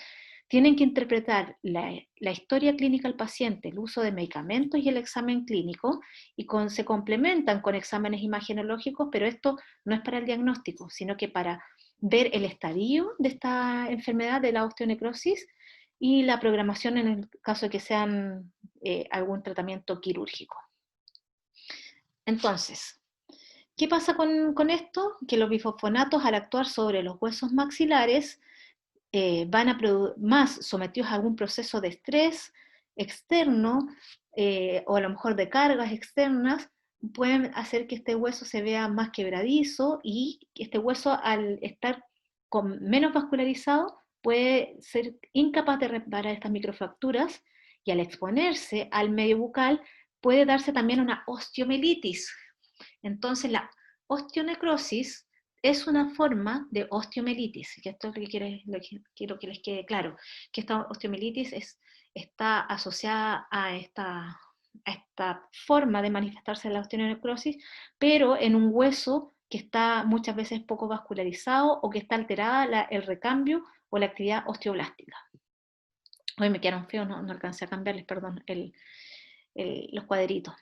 tienen que interpretar la historia clínica del paciente, el uso de medicamentos y el examen clínico, y se complementan con exámenes imagenológicos, pero esto no es para el diagnóstico, sino que para ver el estadio de esta enfermedad de la osteonecrosis y la programación en el caso de que sean algún tratamiento quirúrgico. Entonces, ¿qué pasa con esto? Que los bifosfonatos, al actuar sobre los huesos maxilares, van a más sometidos a algún proceso de estrés externo, o a lo mejor de cargas externas, pueden hacer que este hueso se vea más quebradizo, y este hueso, al estar menos vascularizado, puede ser incapaz de reparar estas microfracturas, y al exponerse al medio bucal puede darse también una osteomielitis. Entonces la osteonecrosis es una forma de osteomielitis, que esto es lo que quiero que les quede claro, que esta osteomielitis está asociada a esta forma de manifestarse la osteonecrosis, pero en un hueso que está muchas veces poco vascularizado, o que está alterada el recambio o la actividad osteoblástica. Hoy me quedaron feos, no alcancé a cambiarles, perdón, los cuadritos.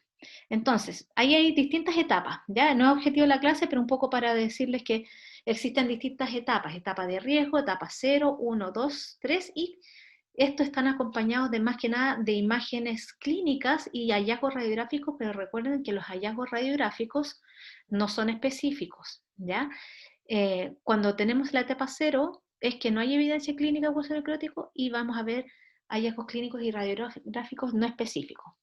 Entonces, ahí hay distintas etapas, ¿ya? No es objetivo de la clase, pero un poco para decirles que existen distintas etapas: etapa de riesgo, etapa 0, 1, 2, 3, y estos están acompañados de, más que nada, de imágenes clínicas y hallazgos radiográficos, pero recuerden que los hallazgos radiográficos no son específicos, ¿ya? Cuando tenemos la etapa 0, es que no hay evidencia clínica de hueso necrótico, y vamos a ver hallazgos clínicos y radiográficos no específicos.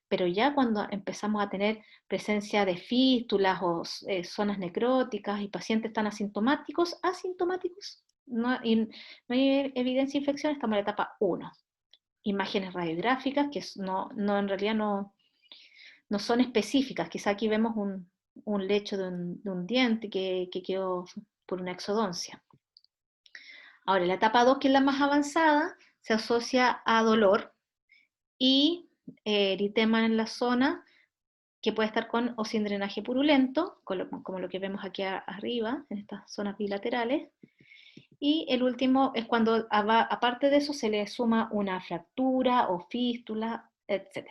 Pero ya cuando empezamos a tener presencia de fístulas o zonas necróticas y pacientes tan asintomáticos, no hay evidencia de infección, estamos en la etapa 1. Imágenes radiográficas que en realidad no son específicas. Quizá aquí vemos un lecho de un diente que quedó por una exodoncia. Ahora, la etapa 2, que es la más avanzada, se asocia a dolor y eritema en la zona, que puede estar con o sin drenaje purulento, como lo que vemos aquí arriba, en estas zonas bilaterales. Y el último es cuando, aparte de eso, se le suma una fractura o fístula, etc.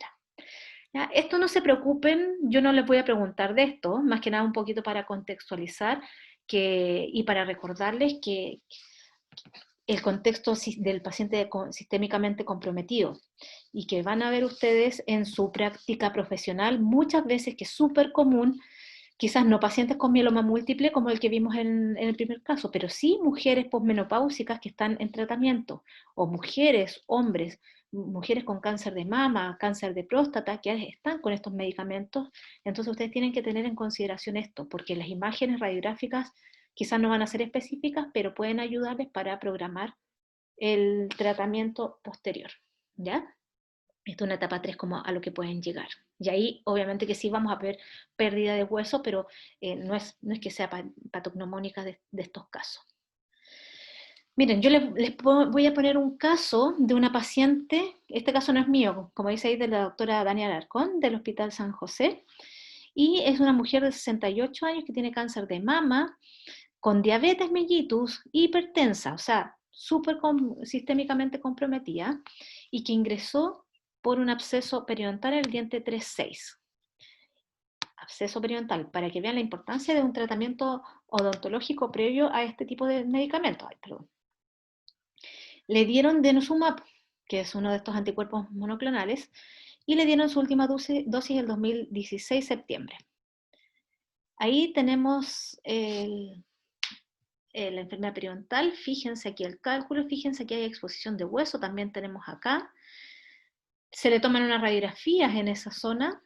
¿Ya? Esto no se preocupen, yo no les voy a preguntar de esto, más que nada un poquito para contextualizar y para recordarles que el contexto del paciente sistémicamente comprometido y que van a ver ustedes en su práctica profesional muchas veces que es súper común, quizás no pacientes con mieloma múltiple como el que vimos en el primer caso, pero sí mujeres posmenopáusicas que están en tratamiento, o mujeres, hombres, mujeres con cáncer de mama, cáncer de próstata, que están con estos medicamentos. Entonces ustedes tienen que tener en consideración esto, porque las imágenes radiográficas quizás no van a ser específicas, pero pueden ayudarles para programar el tratamiento posterior, ¿ya? Esto es una etapa 3 como a lo que pueden llegar. Y ahí obviamente que sí vamos a ver pérdida de hueso, pero no es que sea patognomónica de estos casos. Miren, yo les voy a poner un caso de una paciente, este caso no es mío, como dice ahí, de la doctora Dania Alarcón, del Hospital San José, y es una mujer de 68 años que tiene cáncer de mama, con diabetes mellitus, hipertensa, o sea, súper sistémicamente comprometida, y que ingresó por un absceso periodontal en el diente 3-6. Absceso periodontal, para que vean la importancia de un tratamiento odontológico previo a este tipo de medicamentos. Le dieron denosumab, que es uno de estos anticuerpos monoclonales, y le dieron su última dosis el 2016, septiembre. Ahí tenemos la enfermedad periodontal, fíjense aquí el cálculo, fíjense que hay exposición de hueso, también tenemos acá. Se le toman unas radiografías en esa zona,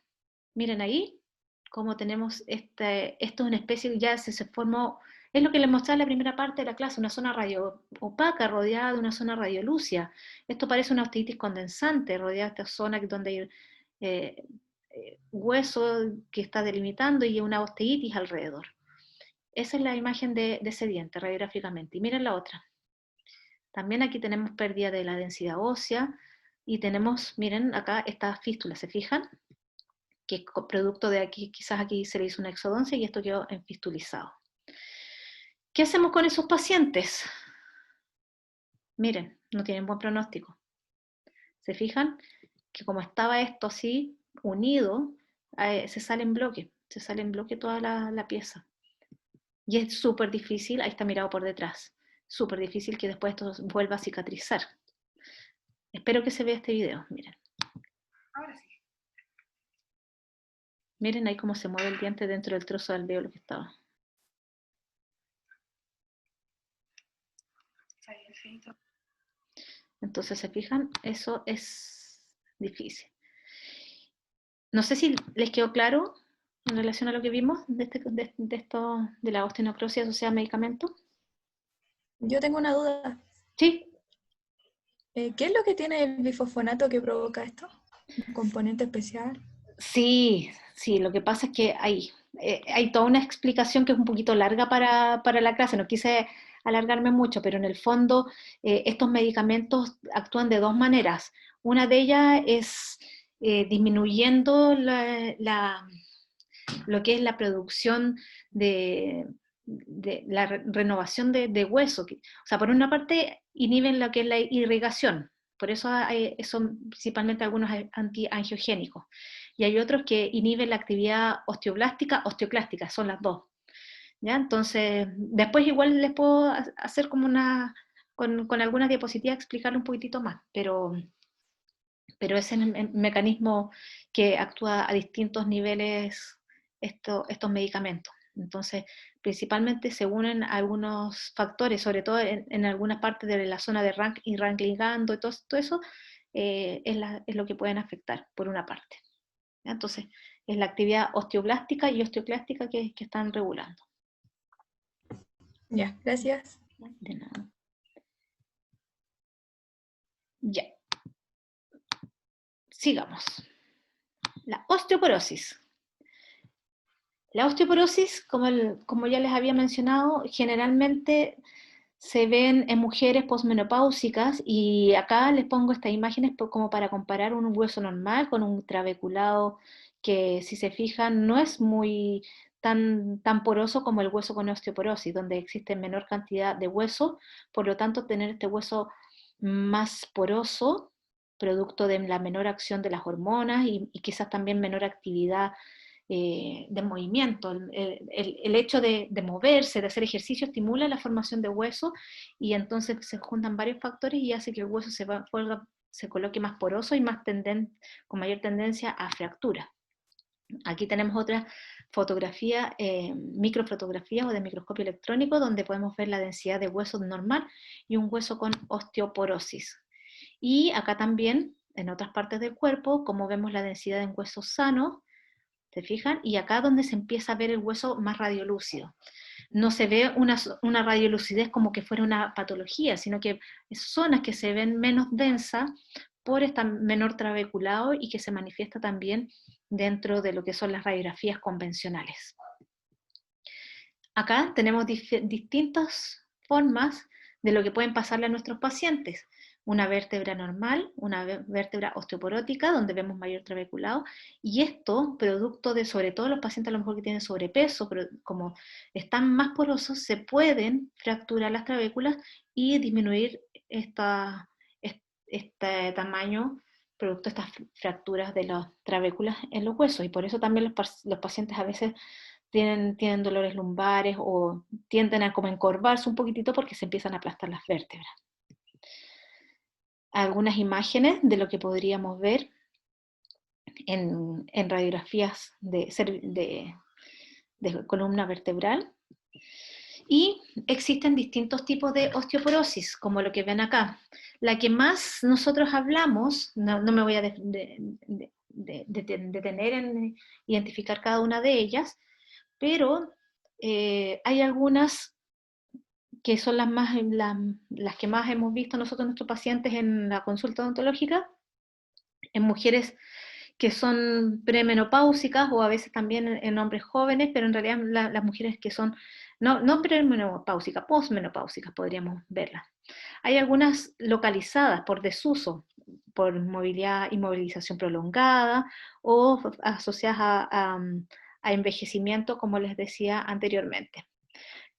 miren ahí, como tenemos esto es una especie, ya se formó, es lo que les mostraba en la primera parte de la clase, una zona radio opaca rodeada de una zona radiolúcida. Esto parece una osteoitis condensante, rodeada de esta zona donde hay hueso que está delimitando y una osteitis alrededor. Esa es la imagen de ese diente radiográficamente. Y miren la otra. También aquí tenemos pérdida de la densidad ósea y tenemos, miren acá esta fístula, ¿se fijan? Que es producto de aquí, quizás aquí se le hizo una exodoncia y esto quedó enfistulizado. ¿Qué hacemos con esos pacientes? Miren, no tienen buen pronóstico. ¿Se fijan? Que como estaba esto así, unido, se sale en bloque toda la pieza. Y es súper difícil, ahí está mirado por detrás, súper difícil que después esto vuelva a cicatrizar. Espero que se vea este video, miren. Ahora sí. Miren ahí cómo se mueve el diente dentro del trozo de alvéolo que estaba. Entonces, ¿se fijan? Eso es difícil. No sé si les quedó claro en relación a lo que vimos de la osteonecrosis asociada a medicamentos. Yo tengo una duda. Sí. ¿Qué es lo que tiene el bifosfonato que provoca esto? ¿Un componente especial? Sí, lo que pasa es que hay toda una explicación que es un poquito larga para la clase, no quise alargarme mucho, pero en el fondo estos medicamentos actúan de dos maneras. Una de ellas es disminuyendo lo que es la producción de la renovación de hueso. O sea, por una parte inhiben lo que es la irrigación, por eso son principalmente algunos antiangiogénicos. Y hay otros que inhiben la actividad osteoclástica, son las dos. ¿Ya? Entonces, después igual les puedo hacer como con algunas diapositivas explicarlo un poquitito más, pero ese es el mecanismo que actúa a distintos niveles estos medicamentos. Entonces, principalmente se unen algunos factores, sobre todo en algunas partes de la zona de rank y rank ligando, y todo eso es lo que pueden afectar, por una parte. ¿Ya? Entonces, es la actividad osteoblástica y osteoclástica que están regulando. Ya, gracias. De nada. Ya. Sigamos. La osteoporosis. La osteoporosis, como ya les había mencionado, generalmente se ven en mujeres posmenopáusicas, y acá les pongo estas imágenes como para comparar un hueso normal con un trabeculado que, si se fijan, no es muy tan poroso como el hueso con osteoporosis, donde existe menor cantidad de hueso, por lo tanto tener este hueso más poroso, producto de la menor acción de las hormonas y quizás también menor actividad de movimiento. El hecho de moverse, de hacer ejercicio, estimula la formación de hueso, y entonces se juntan varios factores y hace que el hueso se coloque más poroso y con mayor tendencia a fractura. Aquí tenemos otra fotografía, microfotografía o de microscopio electrónico, donde podemos ver la densidad de hueso normal y un hueso con osteoporosis. Y acá también, en otras partes del cuerpo, como vemos la densidad en huesos sanos, ¿se fijan? Y acá donde se empieza a ver el hueso más radiolúcido. No se ve una radiolucidez como que fuera una patología, sino que es zonas que se ven menos densas por este menor trabeculado y que se manifiesta también dentro de lo que son las radiografías convencionales. Acá tenemos distintas formas de lo que pueden pasarle a nuestros pacientes. Una vértebra normal, una vértebra osteoporótica, donde vemos mayor trabeculado, y esto, producto de, sobre todo los pacientes a lo mejor que tienen sobrepeso, pero como están más porosos, se pueden fracturar las trabéculas y disminuir este tamaño, producto de estas fracturas de las trabéculas en los huesos, y por eso también los pacientes a veces tienen dolores lumbares o tienden a como encorvarse un poquitito porque se empiezan a aplastar las vértebras. Algunas imágenes de lo que podríamos ver en radiografías de columna vertebral. Y existen distintos tipos de osteoporosis, como lo que ven acá. La que más nosotros hablamos, no me voy a detener en identificar cada una de ellas, pero hay algunas que son las que más hemos visto nosotros, nuestros pacientes, en la consulta odontológica, en mujeres que son premenopáusicas o a veces también en hombres jóvenes, pero en realidad las mujeres que son, no premenopáusicas, posmenopáusicas podríamos verlas. Hay algunas localizadas por desuso, por movilidad, inmovilización prolongada, o asociadas a envejecimiento, como les decía anteriormente.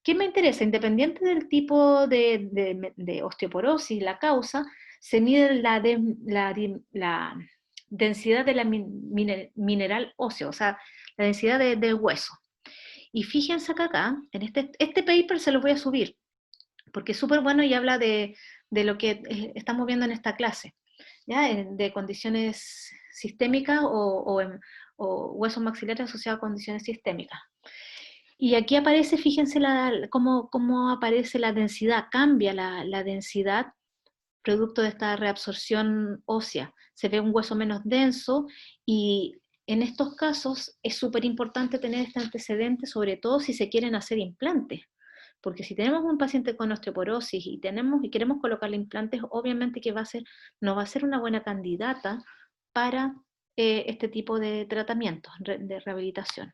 ¿Qué me interesa? Independiente del tipo de osteoporosis, la causa, se mide la densidad de la mineral óseo, o sea, la densidad de hueso. Y fíjense acá, en este paper se los voy a subir, porque es súper bueno y habla de lo que estamos viendo en esta clase, ¿ya? De condiciones sistémicas o huesos maxilares asociados a condiciones sistémicas. Y aquí aparece, fíjense cómo aparece la densidad, cambia la densidad producto de esta reabsorción ósea. Se ve un hueso menos denso, y en estos casos es súper importante tener este antecedente, sobre todo si se quieren hacer implantes. Porque si tenemos un paciente con osteoporosis y queremos colocarle implantes, obviamente que no va a ser una buena candidata para este tipo de tratamiento, de rehabilitación.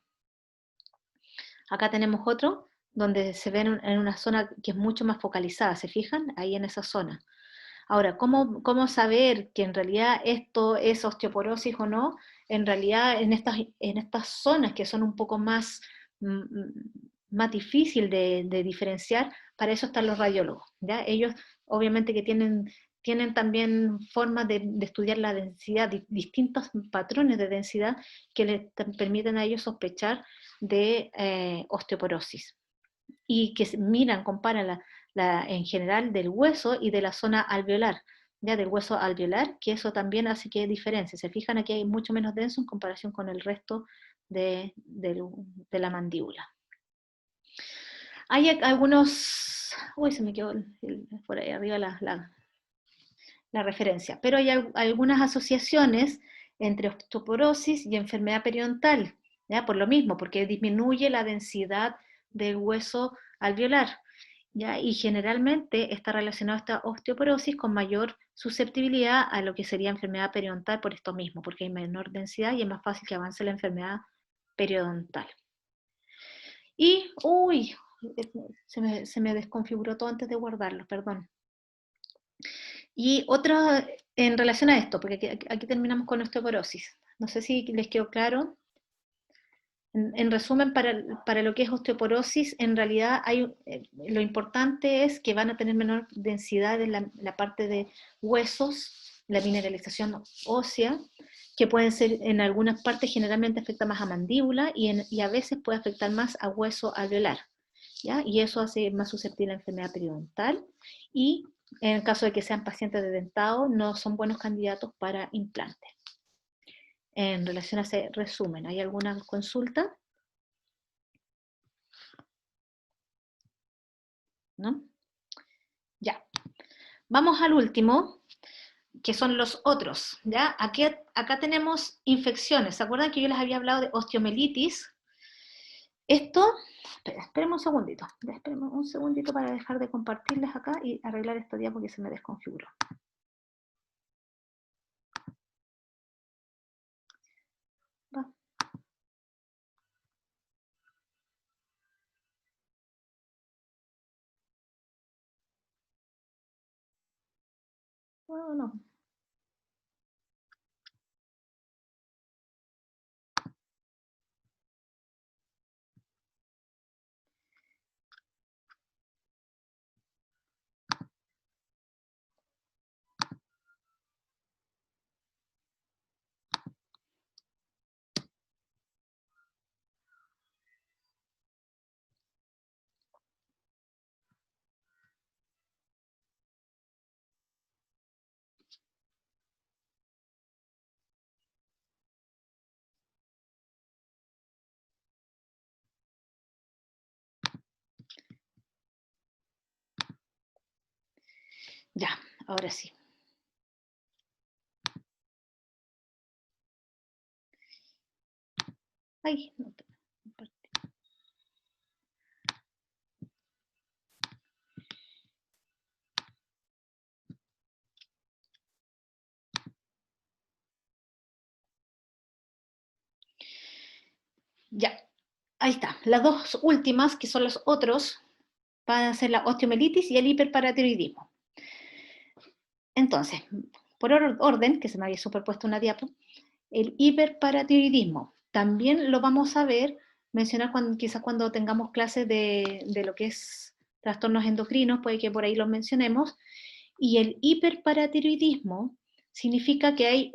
Acá tenemos otro, donde se ve en una zona que es mucho más focalizada, ¿se fijan? Ahí en esa zona. Ahora, ¿cómo saber que en realidad esto es osteoporosis o no? En realidad, en estas zonas que son un poco más difícil de diferenciar, para eso están los radiólogos, ¿ya? Ellos obviamente que tienen también formas de estudiar la densidad, distintos patrones de densidad que les permiten a ellos sospechar de osteoporosis. Y que miran, comparan en general del hueso y de la zona alveolar, ya del hueso alveolar, que eso también hace que diferencie. Se fijan, aquí hay mucho menos denso en comparación con el resto de la mandíbula. Hay algunos, uy, se me quedó por ahí arriba la referencia, pero hay algunas asociaciones entre osteoporosis y enfermedad periodontal, ¿ya? Por lo mismo, porque disminuye la densidad del hueso alveolar, ¿ya? Y generalmente está relacionado esta osteoporosis con mayor susceptibilidad a lo que sería enfermedad periodontal por esto mismo, porque hay menor densidad y es más fácil que avance la enfermedad periodontal. Y, se me desconfiguró todo antes de guardarlo, perdón. Y otra, en relación a esto, porque aquí terminamos con osteoporosis. No sé si les quedó claro. En resumen, para lo que es osteoporosis, en realidad lo importante es que van a tener menor densidad en la parte de huesos, la mineralización ósea, que pueden ser en algunas partes, generalmente afecta más a mandíbula y a veces puede afectar más a hueso alveolar, ¿ya? Y eso hace más susceptible a la enfermedad periodontal, y en el caso de que sean pacientes de dentado, no son buenos candidatos para implante. En relación a ese resumen, ¿hay alguna consulta? ¿No? Ya. Vamos al último, que son los otros, ¿ya? Acá tenemos infecciones. ¿Se acuerdan que yo les había hablado de osteomielitis? Esto, espérenme un segundito. Espérenme un segundito para dejar de compartirles acá y arreglar esto ya porque se me desconfiguró. Va. Oh, no. Ya, ahora sí. Ay, no te compartí. Ya, ahí está. Las dos últimas, que son los otros, van a ser la osteomielitis y el hiperparatiroidismo. Entonces, por orden, que se me había superpuesto una diapo, el hiperparatiroidismo también lo vamos a ver, mencionar quizás cuando tengamos clases de lo que es trastornos endocrinos, puede que por ahí los mencionemos, y el hiperparatiroidismo significa que hay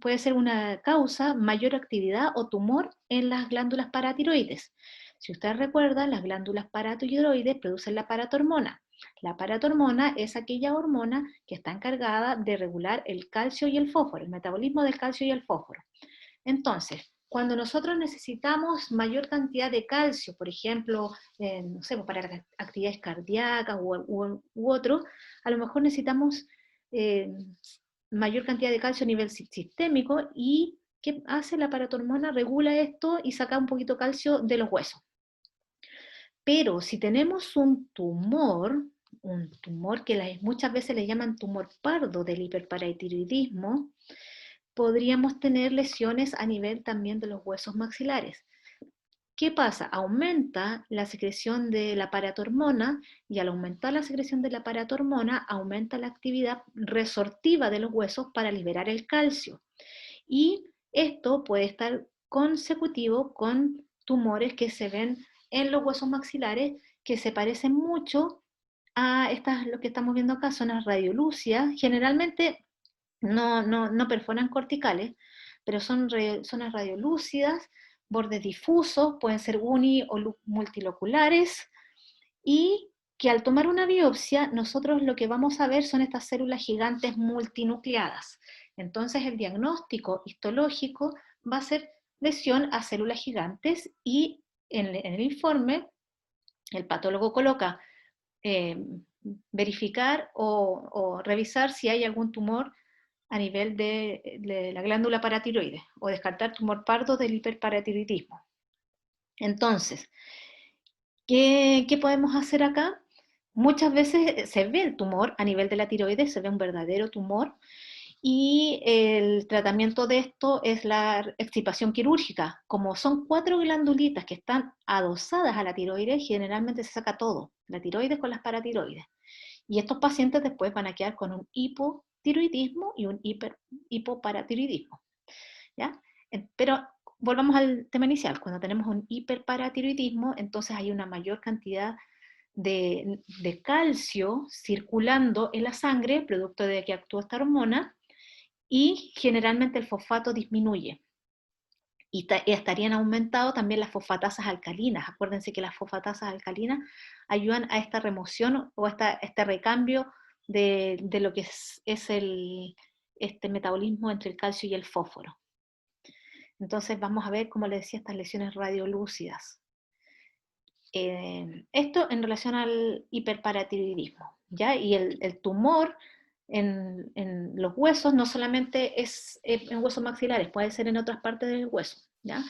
puede ser una causa, mayor actividad o tumor en las glándulas paratiroides. Si ustedes recuerdan, las glándulas paratiroides producen la paratormona. La paratormona es aquella hormona que está encargada de regular el calcio y el fósforo, el metabolismo del calcio y el fósforo. Entonces, cuando nosotros necesitamos mayor cantidad de calcio, por ejemplo, no sé, para actividades cardíacas u otro, a lo mejor necesitamos mayor cantidad de calcio a nivel sistémico, y ¿qué hace la paratormona? Regula esto y saca un poquito de calcio de los huesos. Pero si tenemos un tumor que muchas veces le llaman tumor pardo del hiperparatiroidismo, podríamos tener lesiones a nivel también de los huesos maxilares. ¿Qué pasa? Aumenta la secreción de la paratormona, y al aumentar la secreción de la paratormona, aumenta la actividad resortiva de los huesos para liberar el calcio. Y esto puede estar consecutivo con tumores que se ven en los huesos maxilares, que se parecen mucho a lo que estamos viendo acá, zonas radiolúcidas. Generalmente no perforan corticales, pero son zonas radiolúcidas, bordes difusos, pueden ser uni o multiloculares, y que al tomar una biopsia, nosotros lo que vamos a ver son estas células gigantes multinucleadas. Entonces el diagnóstico histológico va a ser lesión a células gigantes, y en el informe el patólogo coloca verificar o revisar si hay algún tumor a nivel de la glándula paratiroides, o descartar tumor pardo del hiperparatiroidismo. Entonces, ¿qué podemos hacer acá? Muchas veces se ve el tumor a nivel de la tiroides, se ve un verdadero tumor, Y el tratamiento de esto es la extirpación quirúrgica. Como son 4 glandulitas que están adosadas a la tiroides, generalmente se saca todo, la tiroides con las paratiroides. Y estos pacientes después van a quedar con un hipotiroidismo y un hipoparatiroidismo, ¿ya? Pero volvamos al tema inicial. Cuando tenemos un hiperparatiroidismo, entonces hay una mayor cantidad de calcio circulando en la sangre, producto de que actúa esta hormona, y generalmente el fosfato disminuye. Y estarían aumentados también las fosfatasas alcalinas. Acuérdense que las fosfatasas alcalinas ayudan a esta remoción o a este recambio de lo que es este metabolismo entre el calcio y el fósforo. Entonces vamos a ver, como les decía, estas lesiones radiolúcidas. Esto en relación al hiperparatiroidismo, ¿ya? Y el tumor en los huesos no solamente es en huesos maxilares, puede ser en otras partes del hueso, ¿ya?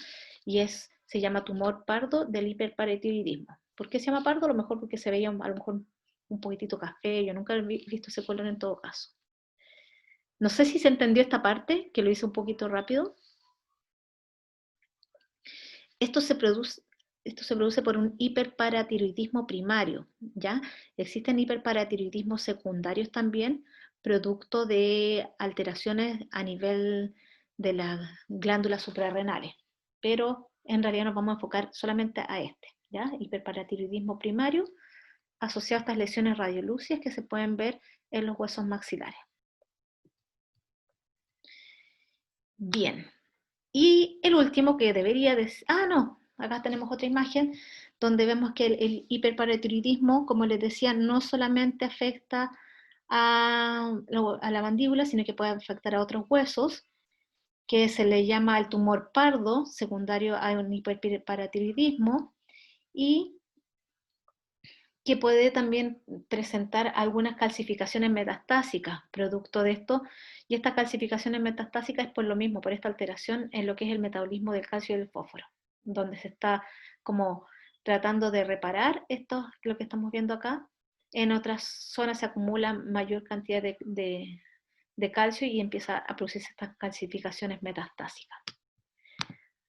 Y se llama tumor pardo del hiperparatiroidismo. ¿Por qué se llama pardo? A lo mejor porque se veía a lo mejor un poquitito café, yo nunca he visto ese color en todo caso. No sé si se entendió esta parte, que lo hice un poquito rápido. Esto se produce por un hiperparatiroidismo primario, ¿ya? Existen hiperparatiroidismos secundarios también, producto de alteraciones a nivel de las glándulas suprarrenales, pero en realidad nos vamos a enfocar solamente a este, ¿ya? Hiperparatiroidismo primario, asociado a estas lesiones radiolúcidas que se pueden ver en los huesos maxilares. Bien. Y el último que debería decir, acá tenemos otra imagen donde vemos que el hiperparatiroidismo, como les decía, no solamente afecta a la mandíbula, sino que puede afectar a otros huesos, que se le llama el tumor pardo, secundario a un hiperparatiroidismo, y que puede también presentar algunas calcificaciones metastásicas, producto de esto, y estas calcificaciones metastásicas es por lo mismo, por esta alteración en lo que es el metabolismo del calcio y del fósforo, donde se está como tratando de reparar esto, lo que estamos viendo acá. En otras zonas se acumula mayor cantidad de calcio y empieza a producirse estas calcificaciones metastásicas.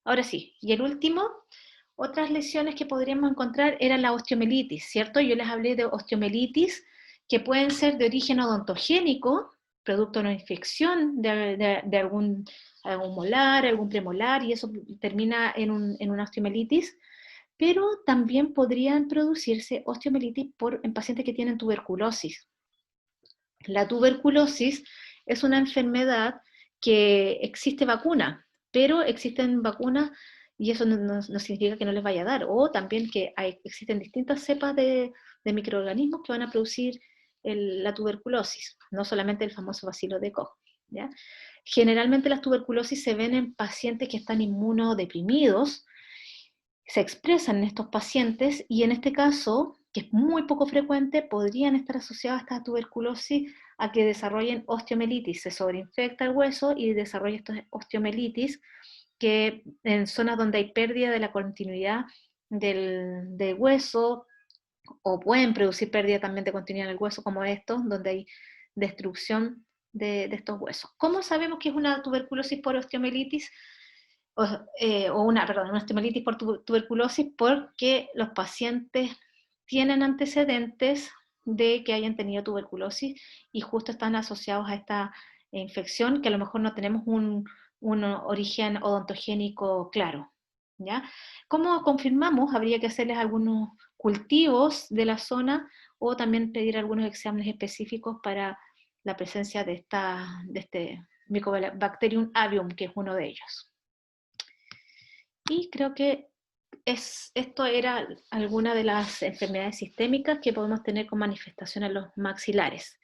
Ahora sí, y el último, otras lesiones que podríamos encontrar eran la osteomielitis, ¿cierto? Yo les hablé de osteomielitis que pueden ser de origen odontogénico, producto de una infección de algún molar, algún premolar, y eso termina en una osteomielitis, pero también podrían producirse osteomielitis en pacientes que tienen tuberculosis. La tuberculosis es una enfermedad que existe vacuna, pero existen vacunas y eso no significa que no les vaya a dar, o también que existen distintas cepas de microorganismos que van a producir la tuberculosis, no solamente el famoso bacilo de Koch, ¿ya? Generalmente las tuberculosis se ven en pacientes que están inmunodeprimidos, se expresan en estos pacientes y en este caso, que es muy poco frecuente, podrían estar asociadas a esta tuberculosis a que desarrollen osteomielitis, se sobreinfecta el hueso y desarrolla esta osteomielitis que en zonas donde hay pérdida de la continuidad del hueso, o pueden producir pérdida también de continuidad en el hueso como estos, donde hay destrucción de estos huesos. ¿Cómo sabemos que es una tuberculosis por osteomielitis? Una osteomielitis por tuberculosis, porque los pacientes tienen antecedentes de que hayan tenido tuberculosis y justo están asociados a esta infección, que a lo mejor no tenemos un origen odontogénico claro, ¿ya? ¿Cómo confirmamos? Habría que hacerles algunos cultivos de la zona o también pedir algunos exámenes específicos para la presencia de este Mycobacterium avium, que es uno de ellos. Y creo que esto era alguna de las enfermedades sistémicas que podemos tener con manifestación en los maxilares.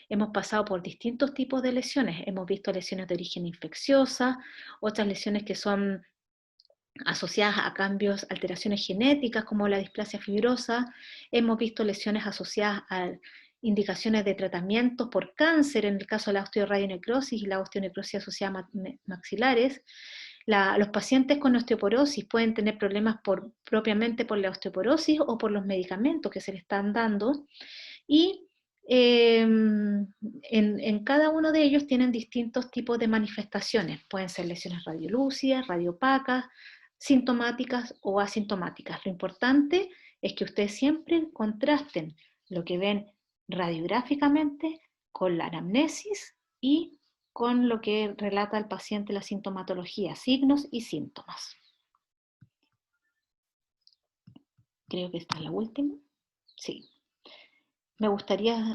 Hemos pasado por distintos tipos de lesiones. Hemos visto lesiones de origen infecciosa, otras lesiones que son asociadas a cambios, alteraciones genéticas como la displasia fibrosa. Hemos visto lesiones asociadas a indicaciones de tratamientos por cáncer, en el caso de la osteoradionecrosis y la osteonecrosis asociada a maxilares. Los pacientes con osteoporosis pueden tener problemas propiamente por la osteoporosis o por los medicamentos que se le están dando. Y en cada uno de ellos tienen distintos tipos de manifestaciones. Pueden ser lesiones radiolúcidas, radioopacas, sintomáticas o asintomáticas. Lo importante es que ustedes siempre contrasten lo que ven radiográficamente con la anamnesis y con lo que relata el paciente la sintomatología, signos y síntomas. Creo que esta es la última. Sí. Me gustaría